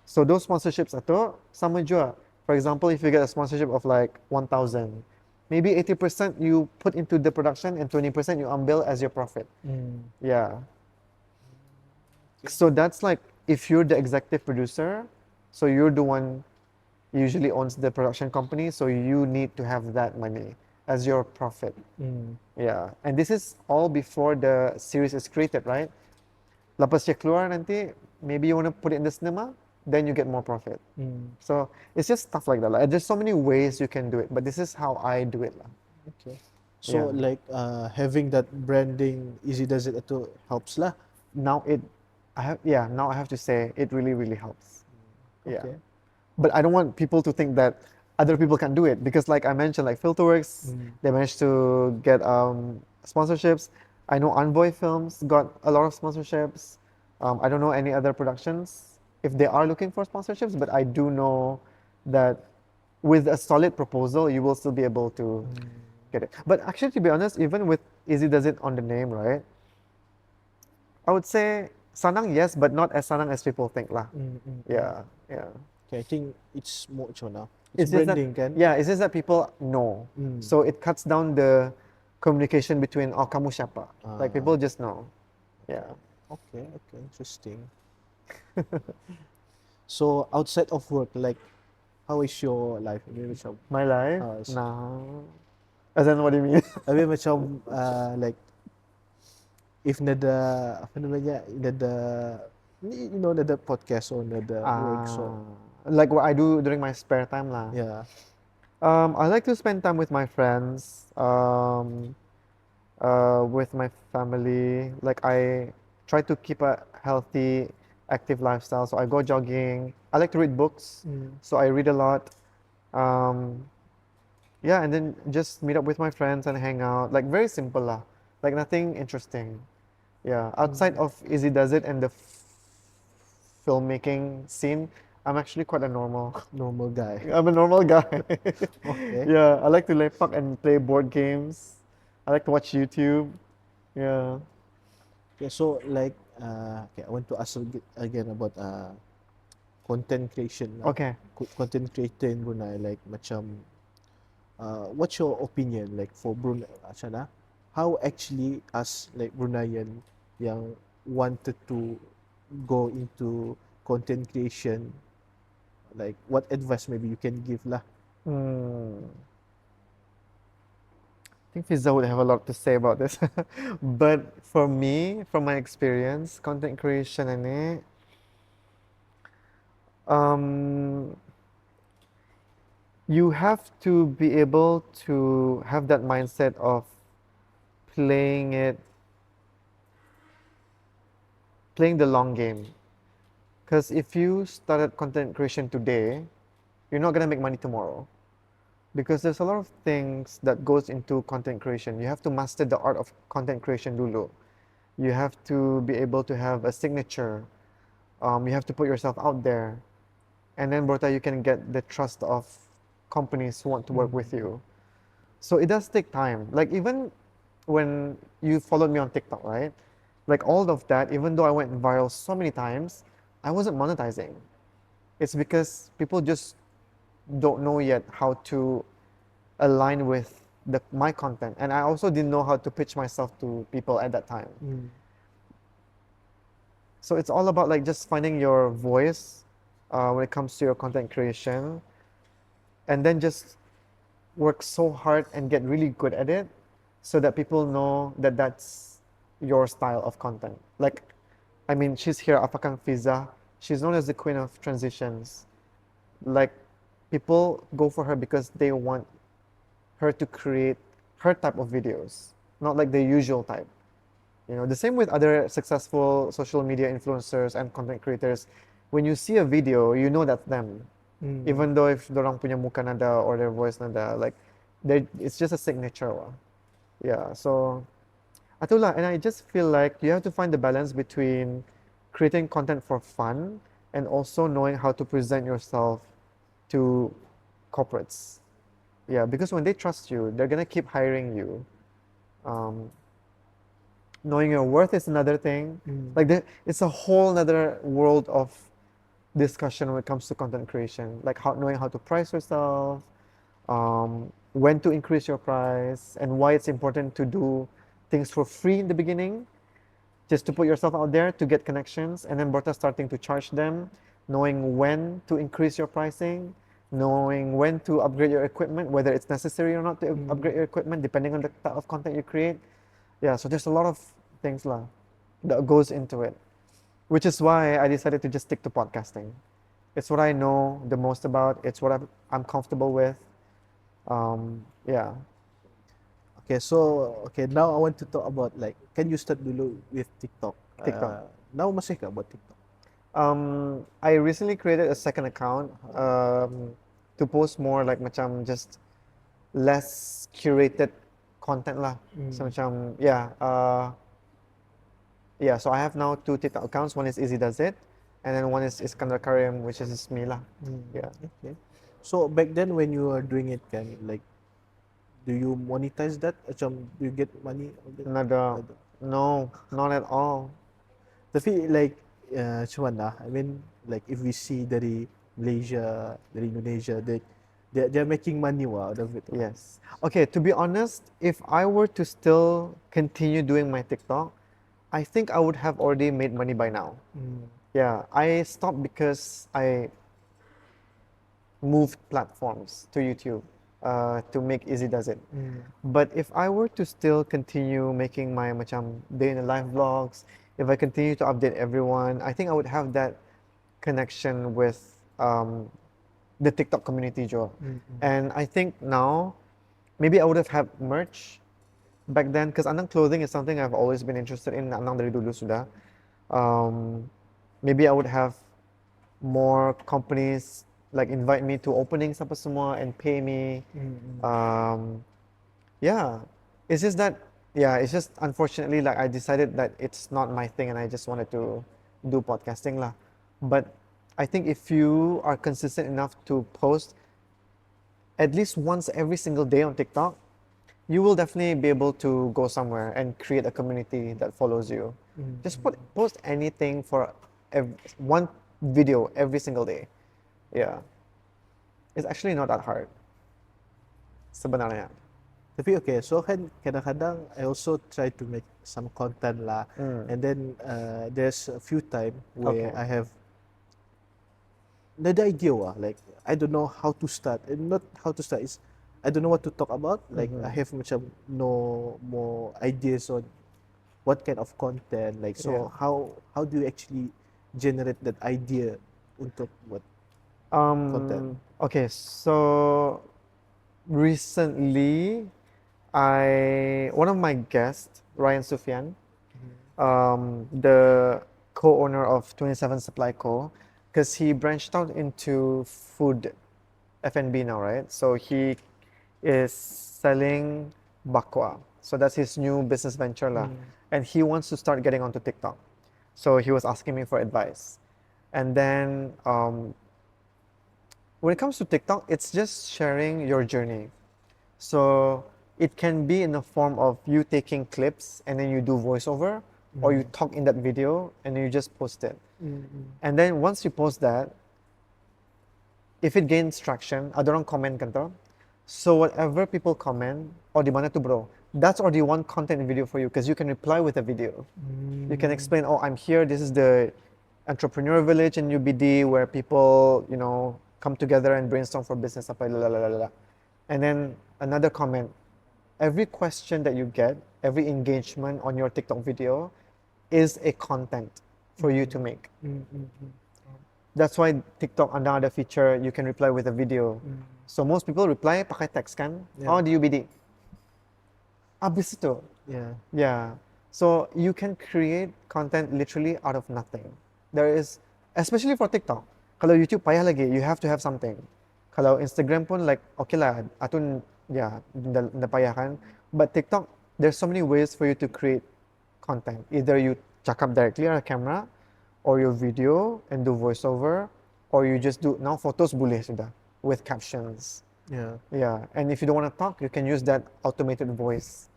So those sponsorships itu sama juga. For example, if you get a sponsorship of like 1,000, maybe 80% you put into the production and 20% you ambil as your profit. Yeah. So that's like, if you're the executive producer, so you're the one usually owns the production company, so you need to have that money as your profit. Yeah. And this is all before the series is created, right? Lepas dia keluar nanti, maybe you want to put it in the cinema, then you get more profit. So it's just stuff like that. Like, there's so many ways you can do it, but this is how I do it. Okay. So like having that branding, Easy Does It itu helps lah. Now I have to say it really, really helps. Yeah. Okay. But I don't want people to think that other people can do it, because like I mentioned, like Filterworks, they managed to get sponsorships. I know Envoy Films got a lot of sponsorships. I don't know any other productions if they are looking for sponsorships, but I do know that with a solid proposal, you will still be able to get it. But actually, to be honest, even with Easy Does It on the name, right? I would say sanang, yes, but not as sanang as people think lah. Yeah. Okay, I think it's more now. It's branding, just that, kan? yeah, it's just that people know. So it cuts down the communication between, oh, kamu siapa? Like people just know. Yeah. Okay, interesting. So outside of work, like how is your life? Maybe macam My life? it's- Nah. As in, what do you mean? Habis macam like if nada apa namanya, nada nada podcast or nada work, so Like what I do during my spare time lah. yeah. I like to spend time with my friends, with my family. Like I try to keep a healthy active lifestyle. So I go jogging. I like to read books, so I read a lot. Um, yeah, and then just meet up with my friends and hang out. Like very simple lah. Like nothing interesting. Yeah, outside of Easy Does It and the filmmaking scene, I'm actually quite a normal. Normal guy. I'm a normal guy. Okay. Yeah, I like to lepak and play board games. I like to watch YouTube. Yeah. Okay, so like, okay, I want to ask again about content creation lah. Okay. Content creator in Brunei, like macam, what's your opinion like for Brunei, macam mana? How actually us like Bruneian yang wanted to go into content creation, like what advice maybe you can give lah? I think Fiza would have a lot to say about this. But for me, from my experience, content creation ini, you have to be able to have that mindset of playing the long game. Because if you started content creation today, you're not gonna make money tomorrow. Because there's a lot of things that goes into content creation. You have to master the art of content creation dulu. You have to be able to have a signature. You have to put yourself out there. And then, Borta, you can get the trust of companies who want to work with you. So it does take time. Like even when you followed me on TikTok, right? Like all of that, even though I went viral so many times, I wasn't monetizing. It's because people just don't know yet how to align with my content. And I also didn't know how to pitch myself to people at that time. So it's all about like just finding your voice when it comes to your content creation, and then just work so hard and get really good at it so that people know that that's your style of content. Like, I mean, she's here, Afakan Fiza. She's known as the queen of transitions. Like, people go for her because they want her to create her type of videos, not like the usual type. You know, the same with other successful social media influencers and content creators. When you see a video, you know that's them. Even though if dorang punya muka nada or their voice nada, like, it's just a signature. Yeah, so itulah, and I just feel like you have to find the balance between creating content for fun and also knowing how to present yourself to corporates. Yeah, because when they trust you, they're gonna keep hiring you. Knowing your worth is another thing. Like it's a whole other world of discussion when it comes to content creation. Like knowing how to price yourself, when to increase your price, and why it's important to do things for free in the beginning, just to put yourself out there to get connections, and then Borta starting to charge them, knowing when to increase your pricing, knowing when to upgrade your equipment, whether it's necessary or not to upgrade your equipment, depending on the type of content you create. Yeah, so there's a lot of things that goes into it, which is why I decided to just stick to podcasting. It's what I know the most about. It's what I'm comfortable with. Yeah. Okay, so now I want to talk about like, can you start dulu with TikTok? TikTok. Now masih ka about TikTok? I recently created a second account to post more like macam just less curated content lah. So macam so I have now 2 TikTok accounts. One is Easy Does It, and then one is Iskandar Karim, which is me lah. Yeah. Okay. So back then when you were doing it, like, do you monetize that? Macam, do you get money? Nada. No, not at all. Tapi like, macam mana? I mean, like if we see dari Malaysia, dari Indonesia, they're making money out of it. Yes. Okay, to be honest, if I were to still continue doing my TikTok, I think I would have already made money by now. Yeah, I stopped because I moved platforms to YouTube to make Easy Does It. But if I were to still continue making my macam day in the life vlogs, if I continue to update everyone, I think I would have that connection with the TikTok community, Joe. And I think now, maybe I would have had merch back then, because Anang clothing is something I've always been interested in. Anang dari dulu sudah. maybe I would have more companies like invite me to openings apa semua and pay me. Yeah, it's just that, yeah, it's just unfortunately like I decided that it's not my thing and I just wanted to do podcasting lah. But I think if you are consistent enough to post at least once every single day on TikTok, you will definitely be able to go somewhere and create a community that follows you. Just post anything for one video every single day. Yeah, it's actually not that hard sebenarnya. Tapi okay, so kan kadang-kadang I also try to make some content lah, and then there's a few time where Okay. I have the idea like I don't know how to start, and not how to start is I don't know what to talk about. Like I have macam no more ideas on what kind of content. Like so, Yeah. how do you actually generate that idea untuk buat content? Okay, so recently, one of my guests, Ryan Sufyan, the co-owner of 27 Supply Co, because he branched out into food F&B now, right? So he is selling bakwa. So that's his new business venture lah. And he wants to start getting onto TikTok. So he was asking me for advice. And then when it comes to TikTok, it's just sharing your journey. So it can be in the form of you taking clips and then you do voiceover, or you talk in that video and then you just post it. And then once you post that, if it gains traction, ada orang comment kan tau. So whatever people comment, or di mana tu bro, that's already one content video for you because you can reply with a video. You can explain, oh, I'm here, this is the entrepreneur village in UBD where people, you know, come together and brainstorm for business. And then another comment, every question that you get, every engagement on your TikTok video is a content for you to make. That's why TikTok ada feature you can reply with a video. So most people reply pakai text kan? Yeah. Oh, di UBD. Habis itu. Yeah. Yeah. So you can create content literally out of nothing. There is, especially for TikTok. Kalau YouTube payah lagi, you have to have something. Kalau Instagram pun like, okay lah, atun, yeah, dah payah kan. But TikTok, there's so many ways for you to create content. Either you cakap directly on a camera, or your video and do voiceover, or you just do, now photos boleh sudah, with captions. Yeah. Yeah, and if you don't want to talk, you can use that automated voice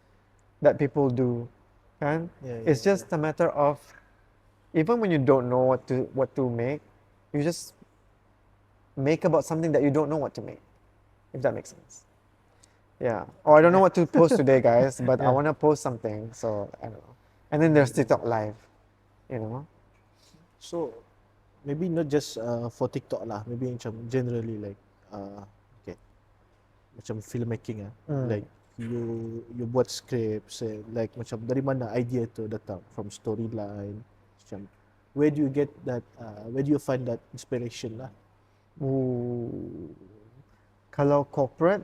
that people do. And it's just a matter of, even when you don't know what to make, you just make about something that you don't know what to make, if that makes sense. Yeah. Or I don't know what to post today, guys, but I want to post something, so I don't know. And then there's TikTok Live, you know. So maybe not just for TikTok lah, maybe macam generally like okay, macam filmmaking like you buat scripts, like macam dari mana idea tu datang, from storyline, macam where do you get that, where do you find that inspiration lah? Kalau corporate,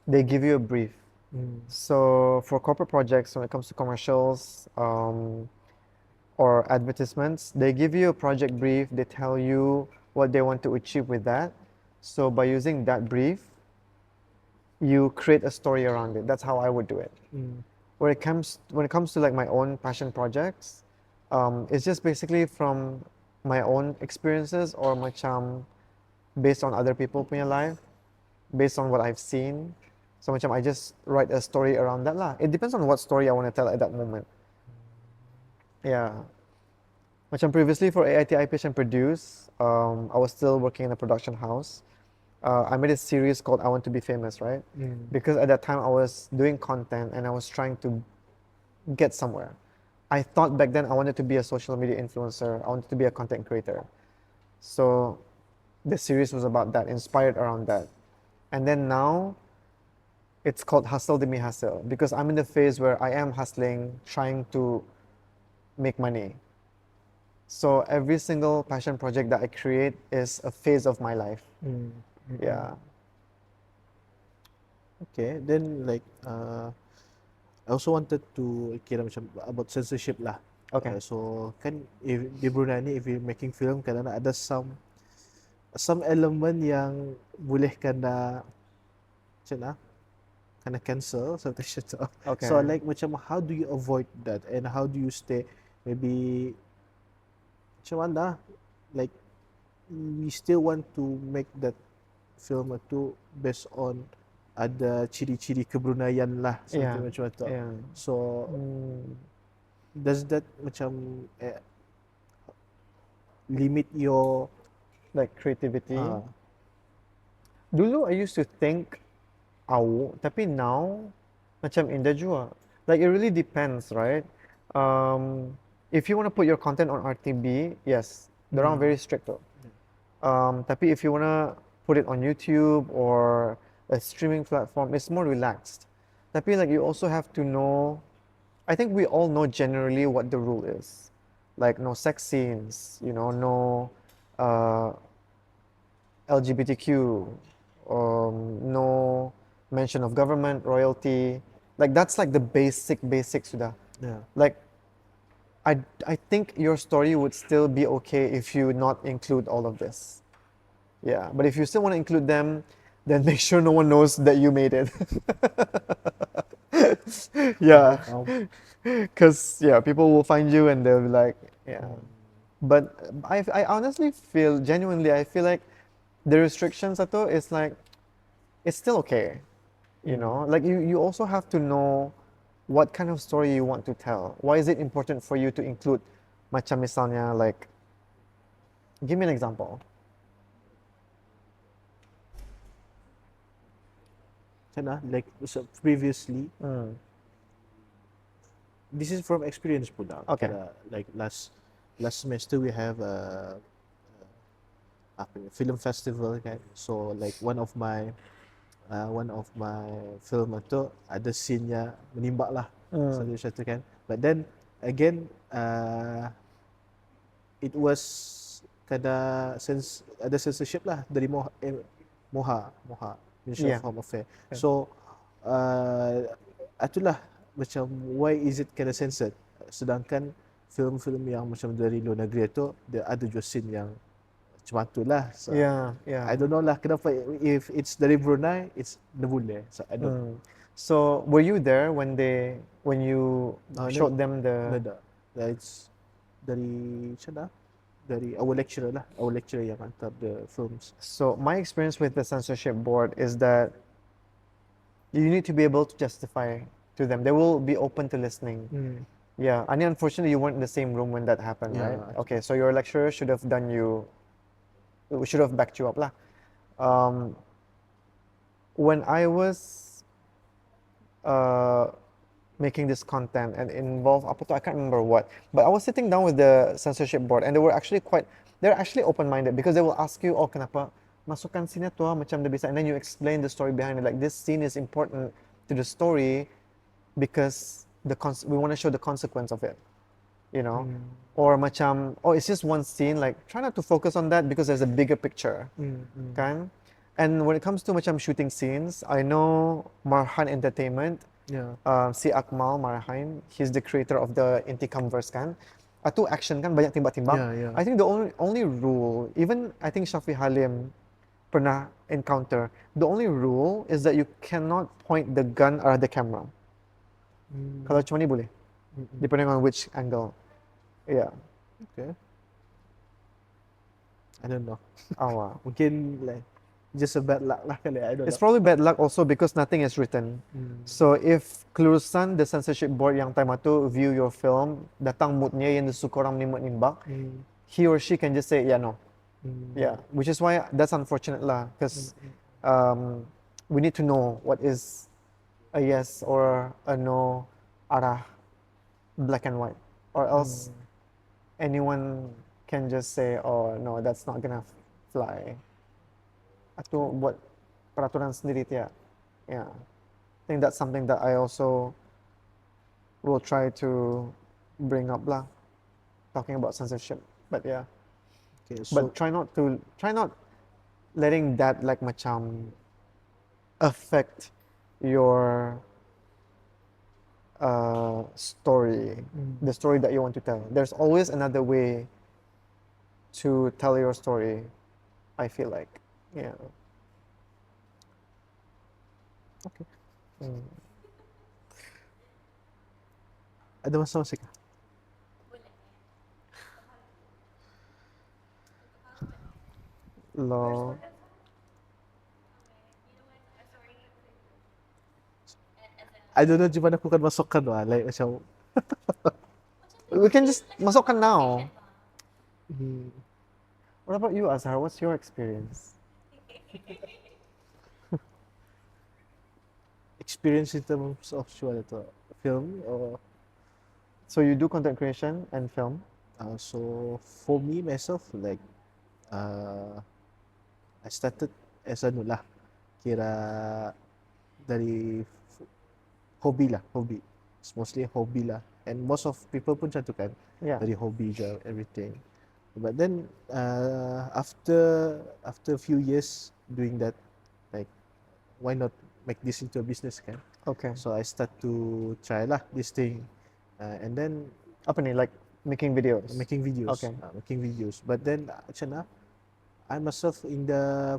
they give you a brief. So for corporate projects, when it comes to commercials or advertisements, they give you a project brief, they tell you what they want to achieve with that. So by using that brief, you create a story around it. That's how I would do it. When it comes to like my own passion projects, it's just basically from my own experiences, or macam based on other people punya life, based on what I've seen. So macam I just write a story around that lah. It depends on what story I want to tell at that moment. Yeah. Macam previously for AITI Pitch and Produce, I was still working in a production house. I made a series called I Want to Be Famous, right? Because at that time I was doing content and I was trying to get somewhere. I thought back then I wanted to be a social media influencer. I wanted to be a content creator. So the series was about that, inspired around that. And then now it's called Hustle Demi Hustle, because I'm in the phase where I am hustling, trying to make money. So every single passion project that I create is a phase of my life. Yeah. Okay, then like I also wanted to kira macam about censorship lah. Okay. So kan if di Brunei ni if you making film kadang-kadang ada some element yang boleh kena macam mana kena cancel something shit up. So Okay. like macam how do you avoid that and how do you stay maybe macam mana like we still want to make that film itu based on ada ciri-ciri kebruneian lah Yeah. something macam itu. Yeah. So Hmm. does that macam limit your Like creativity. ah Dulu I used to think au, tapi now macam indah jua. Like it really depends, right? Um, if you want to put your content on RTB, yes, they're very strict though. Tapi if you want to put it on YouTube or a streaming platform, it's more relaxed. Tapi like you also have to know, I think we all know generally what the rule is. Like no sex scenes, no uh, LGBTQ, no mention of government, royalty. Like that's like the basic sudah. yeah. Like I think your story would still be okay if you not include all of this. Yeah, but if you still want to include them, then make sure no one knows that you made it. Yeah, because yeah, people will find you and they'll be like, yeah. But I honestly feel genuinely, I feel like the restrictions atau is like it's still okay, like you also have to know what kind of story you want to tell. Why is it important for you to include macam misalnya like give me an example. Macam like so previously this is from experience pula. Okay. Like last semester we have apa ni, film festival kan. So like one of my film itu ada scene-nya menembak lah satu kan. But then again it was ada censorship lah dari Moha Ministry of Home Affairs. So itulah macam why is it kena censored sedangkan film-film yang macam dari luar negeri itu dia ada juga scene yang macam tu lah. So, Yeah. I don't know lah kenapa if it's dari Brunei it's dia boleh. So I don't. So were you there when you showed them Ada. It's dari mana? Dari our lecturer yang hantar the films. So my experience with the censorship board is that you need to be able to justify to them. They will be open to listening. Yeah, and unfortunately you weren't in the same room when that happened, Yeah, right? Okay, so your lecturer should have backed you up lah. When I was making this content and involved apa tu, I can't remember what, but I was sitting down with the censorship board and they're actually open-minded because they will ask you, oh kenapa masukkan scene tu macam dia bisa, and then you explain the story behind it, like this scene is important to the story because we want to show the consequence of it, or macam, oh it's just one scene, like try not to focus on that because there's a bigger picture, kan? And when it comes to macam shooting scenes, I know Marhan Entertainment, si Akmal Marhan, he's the creator of the Inticamverse kan. Itu action kan, banyak timbak-timbak. Yeah. I think the only rule, even I think Shafi Halim pernah encounter, the only rule is that you cannot point the gun arah the camera. Kalau cuma ni boleh, depending on which angle. Yeah. Okay. I don't know. Wow. Mungkin like just a bad luck lah kali. I don't It's know. probably bad luck also because nothing is written. So if kelulusan the censorship board yang time tu view your film, datang moodnya yang suka orang menimbak, he or she can just say yeah no. Yeah, which is why that's unfortunate lah, because we need to know what is a yes or a no arah black and white, or else anyone can just say oh no that's not gonna fly. Atau buat peraturan sendiri tiap. Yeah, I think that's something that I also will try to bring up lah, talking about censorship. But yeah. Okay, so But try not letting that like macam affect your story, the story that you want to tell. There's always another way to tell your story, I feel like. Yeah. Okay. Mm. Ada masa kah? Lo. I don't know macam mana aku akan masukkan lah. Like macam We can just masukkan now. hmm, What about you, Azhar? What's your experience? experience in terms of suara tu film or So you do content creation and film? so for me myself like I started as anu lah kira dari hobi lah, hobi. It's mostly hobi lah. And most of people pun macam tu kan, Yeah. dari hobi je everything. But then after a few years doing that, like why not make this into a business kan? Okay. So I start to try lah this thing, and then Apa ni? Like making videos? making videos, Okay. making videos. But then macam mana? I myself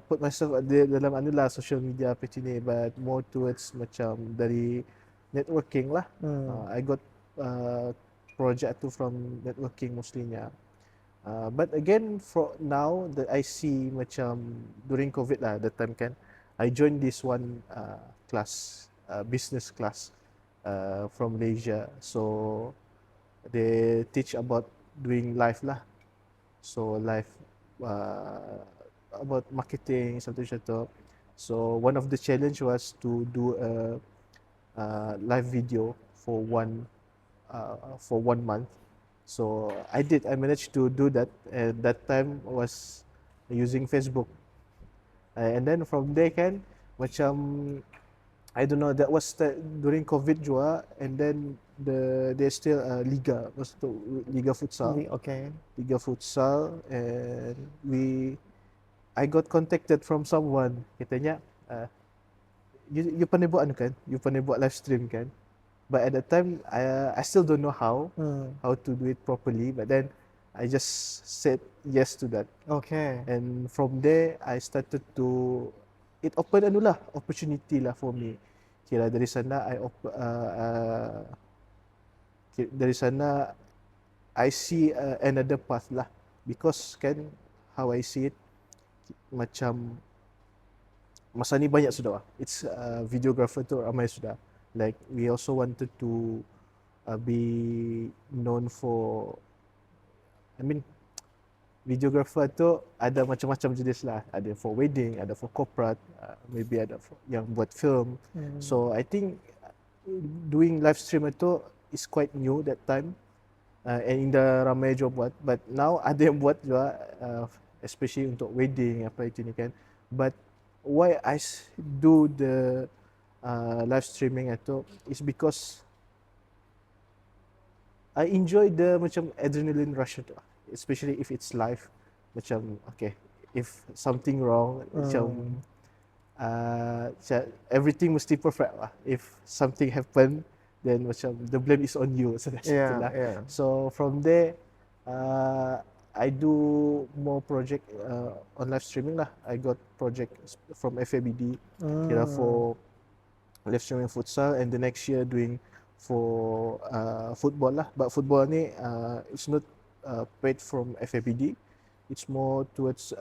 put myself dalam anu lah social media apa ni, but more towards macam dari networking lah. I got project tu from networking mostlynya. But again for now that I see macam during COVID lah that time kan, I joined this one class, business class from Malaysia. So they teach about doing live lah. So live about marketing something macam tu. So one of the challenge was to do a live video for one month. So I managed to do that. And that time was using Facebook. And then from there kan macam I don't know, that was during COVID juga, and then there's still liga, was tu liga futsal. Okay. Liga futsal, and I got contacted from someone, katanya you pandai buat anu kan, you pandai buat live stream kan. But at that time I still don't know how to do it properly, but then I just said yes to that. Okay. And from there I started to, it opened anu lah, opportunity lah for me. Kira dari sana dari sana I see another path lah, because kan how I see it macam masa ni banyak sudah lah. It's videographer tu ramai sudah. Like we also wanted to be known for, I mean videographer tu ada macam-macam jenis lah. Ada for wedding, ada for corporate, maybe ada for yang buat film. So I think doing live stream itu is quite new that time. And Indah ramai juga buat. But now ada yang buat juga, especially untuk wedding apa itu ni kan. But why I do the live streaming itu is because I enjoy the macam adrenaline rush itu, especially if it's live. Macam okay, if something wrong, macam everything mesti perfect lah. If something happen, then macam the blame is on you. So that's it lah. Yeah. So from there, I do more project on live streaming lah. I got project from FABD, kira for live streaming futsal, and the next year doing for football lah. But football ni it's not paid from FABD. It's more towards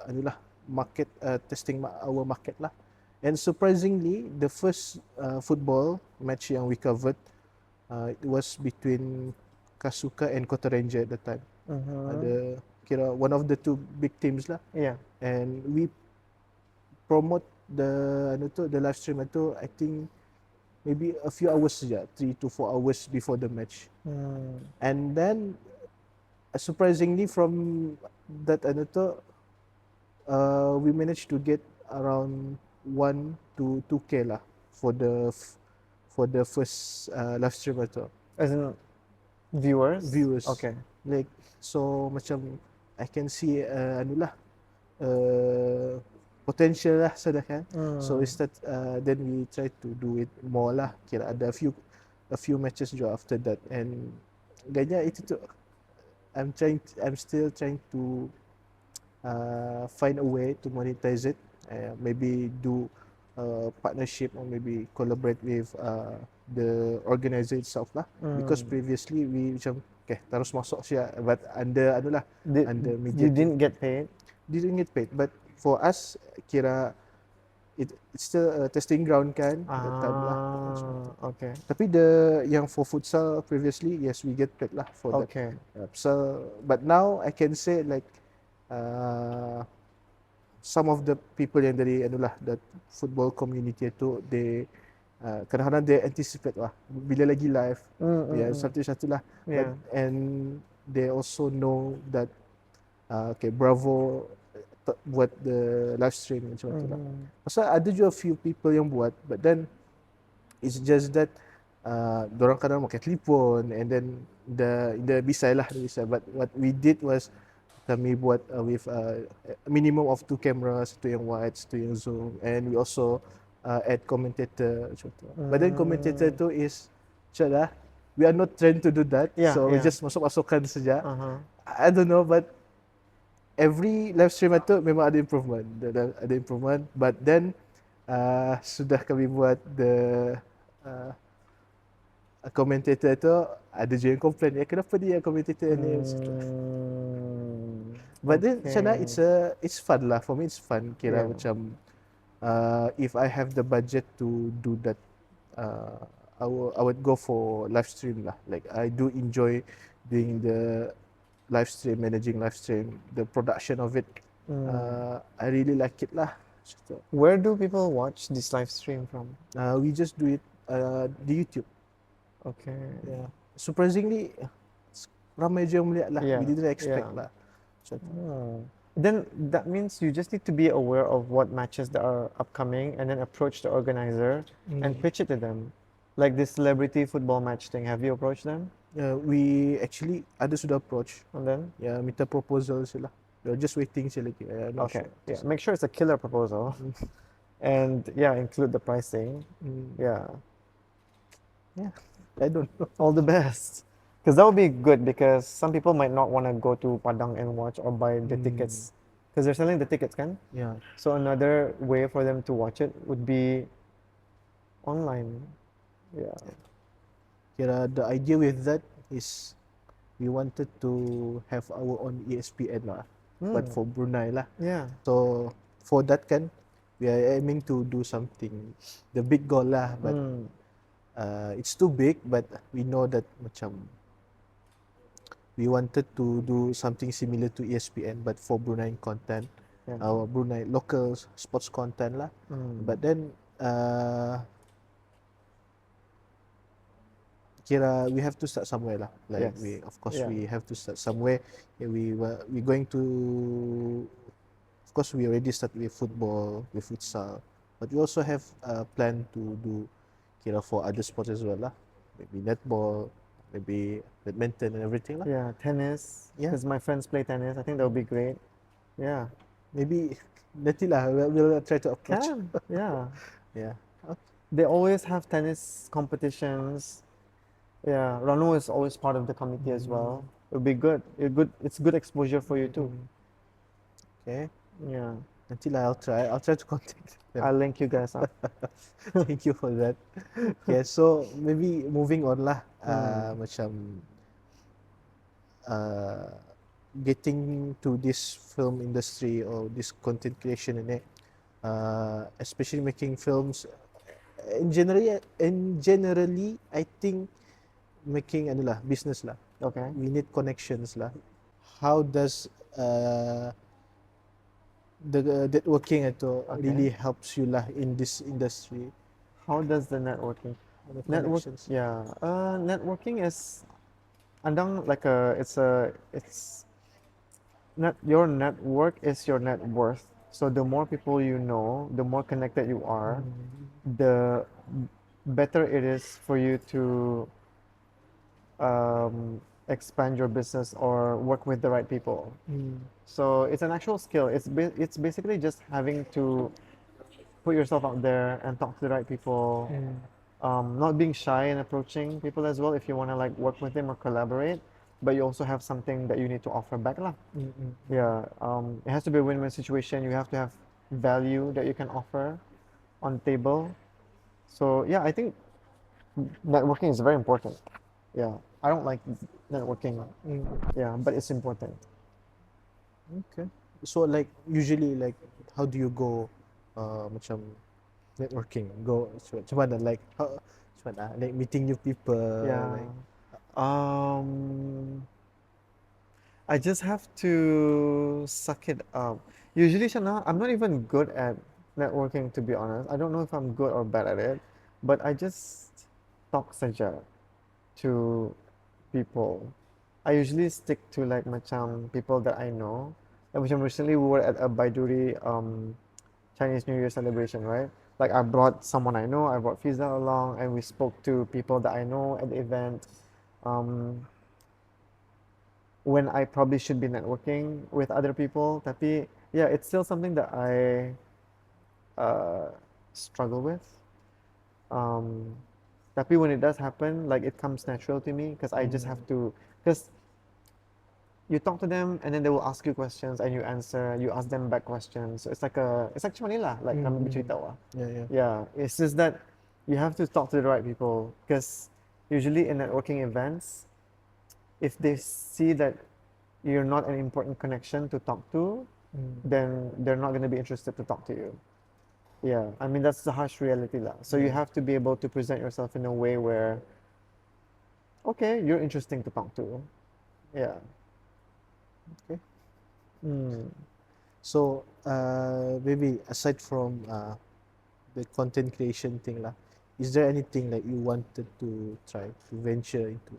anu lah, market, testing our market lah. And surprisingly, the first football match yang we covered, it was between Kasuka and Kota Ranger at the time. Ada kira one of the two big teams lah. Yeah. And we promote the live stream itu, I think maybe a few hours saja, 3 to 4 hours before the match. And then surprisingly from that we managed to get around 1 to 2K lah for the first live stream itu. As in viewers? Viewers. Okay. Like so macam I can see potential lah sudah kan. So we start then we try to do it more lah. Kira ada few a few matches juga after that, and agaknya itu tu I'm still trying to find a way to monetize it, maybe do a partnership or maybe collaborate with the organizer itself lah, because previously we macam okay terus masuk siya but under adalah under media You didn't get paid? didn't get paid, but for us kira it's still a testing ground kan that time lah. Okay. Tapi yang for futsal previously, yes, we get paid lah for that. Okay. So but now I can say like some of the people yang dari anulah that football community tu, they kadang-kadang they anticipate lah bila lagi live, satu-satu lah. Yeah. And they also know that okay Bravo buat the live stream macam tu lah. Pasal ada juga few people yang buat, but then it's just that dorang kadang pakai telefon and then the bisai lah, but what we did was kami buat with a minimum of 2 cameras, satu yang wide, satu yang zoom, and we also add commentator macam tu. But then commentator tu is macam lah, we are not trained to do that, so we just masuk-masukkan saja. I don't know, but every live stream itu memang ada improvement, but then sudah kami buat the commentator itu, ada je yang complain, kenapa dia commentator ni. But then macam mana, it's fun lah, for me it's fun, kira macam if I have the budget to do that, I would go for live stream lah. Like I do enjoy doing the live stream, managing live stream, the production of it. I really like it lah. Where do people watch this live stream from? We just do it di YouTube. Okay. Yeah. Surprisingly, ramai je yang melihat lah. We didn't expect lah. Then that means you just need to be aware of what matches that are upcoming and then approach the organizer and pitch it to them. Like this celebrity football match thing, have you approached them? We actually ada sudah approach. And then? Yeah, minta proposal je lah. We're just waiting je lagi. Okay. Sure. Yeah. Make sure it's a killer proposal. And yeah, include the pricing. Yeah. I don't know. All the best. Because that would be good, because some people might not want to go to Padang and watch or buy the tickets. Because they're selling the tickets, kan? Yeah. So another way for them to watch it would be online. Yeah. Kira the idea with that is we wanted to have our own ESPN lah, but for Brunei lah. Yeah. So for that kan, we are aiming to do something, the big goal lah, but it's too big, but we know that macam we wanted to do something similar to ESPN but for Brunei content, our Brunei local sports content lah. But then kira we have to start somewhere lah. Like we have to start somewhere. We going to, of course we already start with football, with futsal, but we also have a plan to do kira for other sports as well lah. Maybe netball, maybe badminton and everything lah. Yeah, tennis. Yeah. Because my friends play tennis. I think that would be great. Yeah. Maybe nanti lah we'll try to approach. Yeah. Yeah. Okay. They always have tennis competitions. Yeah, Ranu is always part of the committee as well. It would be good. It's good exposure for you too. Okay. Yeah. Nanti lah I'll try to contact them. I'll link you guys up. Thank you for that. Okay, so maybe moving on lah. Macam getting to this film industry or this content creation ini, especially making films. Generally, I think making adalah business lah. Okay. We need connections lah. How does the networking itu really helps you lah in this industry? How does the networking? Networking is, andang like your network is your net worth. So the more people you know, the more connected you are, the better it is for you to expand your business or work with the right people. So it's an actual skill. It's basically just having to put yourself out there and talk to the right people not being shy and approaching people as well if you want to like work with them or collaborate, but you also have something that you need to offer back lah. Yeah, it has to be a win-win situation. You have to have value that you can offer on the table. So yeah, I think networking is very important. Yeah, I don't like networking. Yeah, but it's important. Okay. So like usually like how do you go macam networking? Go macam mana like how macam mana like meeting new people Yeah. like I just have to suck it up. Usually, Shana, I'm not even good at networking, to be honest. I don't know if I'm good or bad at it, but I just talk saja to people. I usually stick to like macam people that I know. Like macam recently we were at a Baiduri Chinese New Year celebration, right? Like I brought someone I know, I brought Fiza along, and we spoke to people that I know at the event. Um, when I probably should be networking with other people, tapi yeah, it's still something that I struggle with. Um, tapi when it does happen, like it comes natural to me because I just have to, because you talk to them and then they will ask you questions and you answer, you ask them back questions. So it's like macam ni lah, like kami bercerita lah. yeah. Yeah, it's just that you have to talk to the right people because usually in networking events, if they see that you're not an important connection to talk to, then they're not going to be interested to talk to you. Yeah, I mean that's the harsh reality lah. So you have to be able to present yourself in a way where, okay, you're interesting to talk to. Yeah. Okay. Mm. So maybe aside from the content creation thing lah, is there anything like you wanted to try to venture into?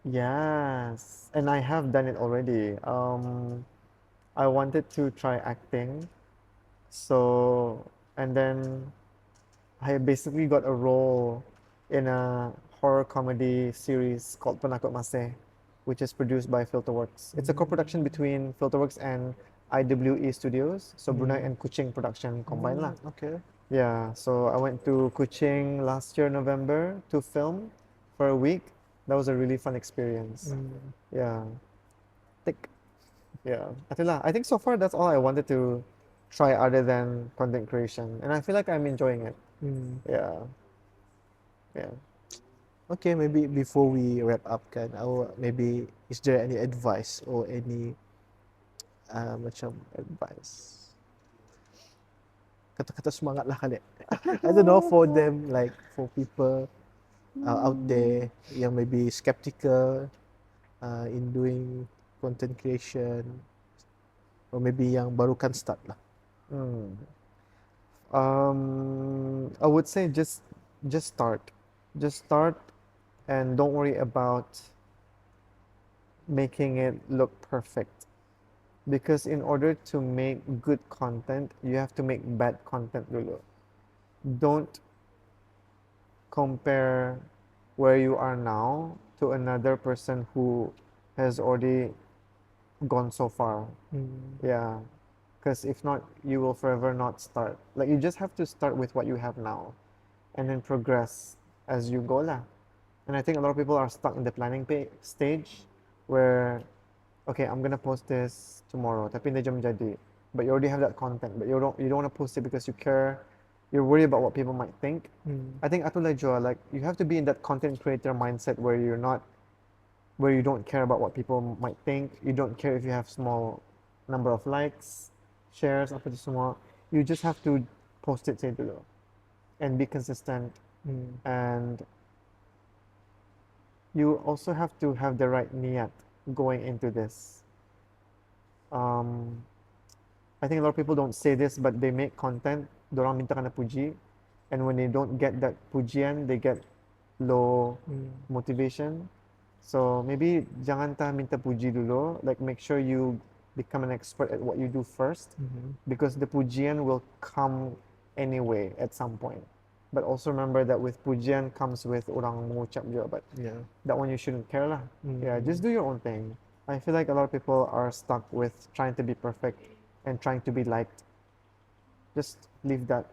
Yes, and I have done it already. I wanted to try acting, so and then I basically got a role in a horror comedy series called Penakut Masih, which is produced by Filterworks. It's a co-production between Filterworks and IWE Studios, so Brunei and Kuching production combined lah. Okay. Yeah, so I went to Kuching last year November to film for a week. That was a really fun experience. Yeah. Thick. Yeah. Itulah. I think so far that's all I wanted to try other than content creation. And I feel like I'm enjoying it. Yeah. Yeah. Okay, maybe before we wrap up kan, maybe is there any advice or any macam advice? Kata-kata semangat lah kali. I don't know for them like for people out there yang maybe skeptical in doing content creation or maybe yang baru kan start lah. I would say just start. Just start and don't worry about making it look perfect. Because in order to make good content, you have to make bad content dulu. Don't compare where you are now to another person who has already gone so far. Yeah. Because if not, you will forever not start. Like you just have to start with what you have now and then progress as you go lah. And I think a lot of people are stuck in the planning stage where, okay, I'm gonna post this tomorrow, tapi hindi jam jadi. But you already have that content, but you don't want to post it because you care, you're worried about what people might think. I think atulah jua, like you have to be in that content creator mindset where you don't care about what people might think. You don't care if you have small number of likes, shares, apa tu semua. You just have to post it saja dulu and be consistent. And you also have to have the right niyat going into this. I think a lot of people don't say this, but they make content, dorang minta kena puji, and when they don't get that pujian, they get low motivation. So maybe jangan minta puji dulu, like make sure you become an expert at what you do first, because the pujian will come anyway at some point. But also remember that with pujian comes with orang mengucap juga, but that one you shouldn't care lah. Yeah, just do your own thing. I feel like a lot of people are stuck with trying to be perfect and trying to be liked. Just leave that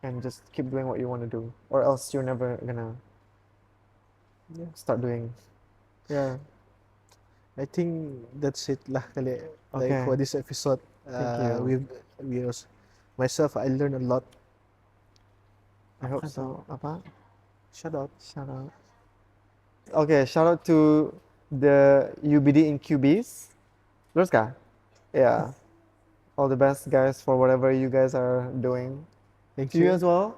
and just keep doing what you want to do, or else you're never gonna start doing. Yeah. I think that's it lah kali. Like Okay. for this episode, Thank you. we was, myself I learned a lot. I hope so. Apa? Shout out. Shout out. Okay, shout out to the UBD incubees. Terus kah? Yeah. All the best, guys, for whatever you guys are doing. Thank To you you. as well.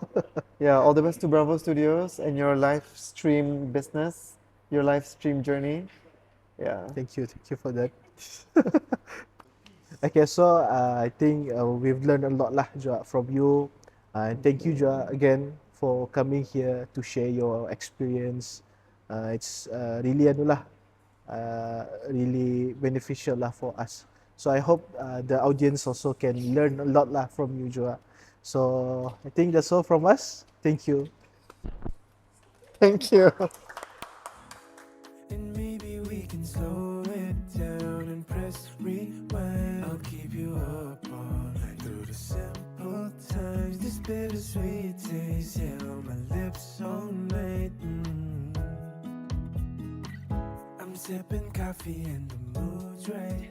Yeah, all the best to Bravo Studios and your live stream business, your live stream journey. Yeah. Thank you for that. Okay, so I think we've learned a lot lah Jua from you. And thank you Jua again for coming here to share your experience. It's really really beneficial lah for us. So I hope the audience also can learn a lot lah from you Jua. So I think that's all from us. Thank you. Thank you. And maybe we can slow it down and press rewind. I'll keep you up all night through the simple times. This bittersweet taste, yeah, on my lips all night. I'm sipping coffee and the mood's right.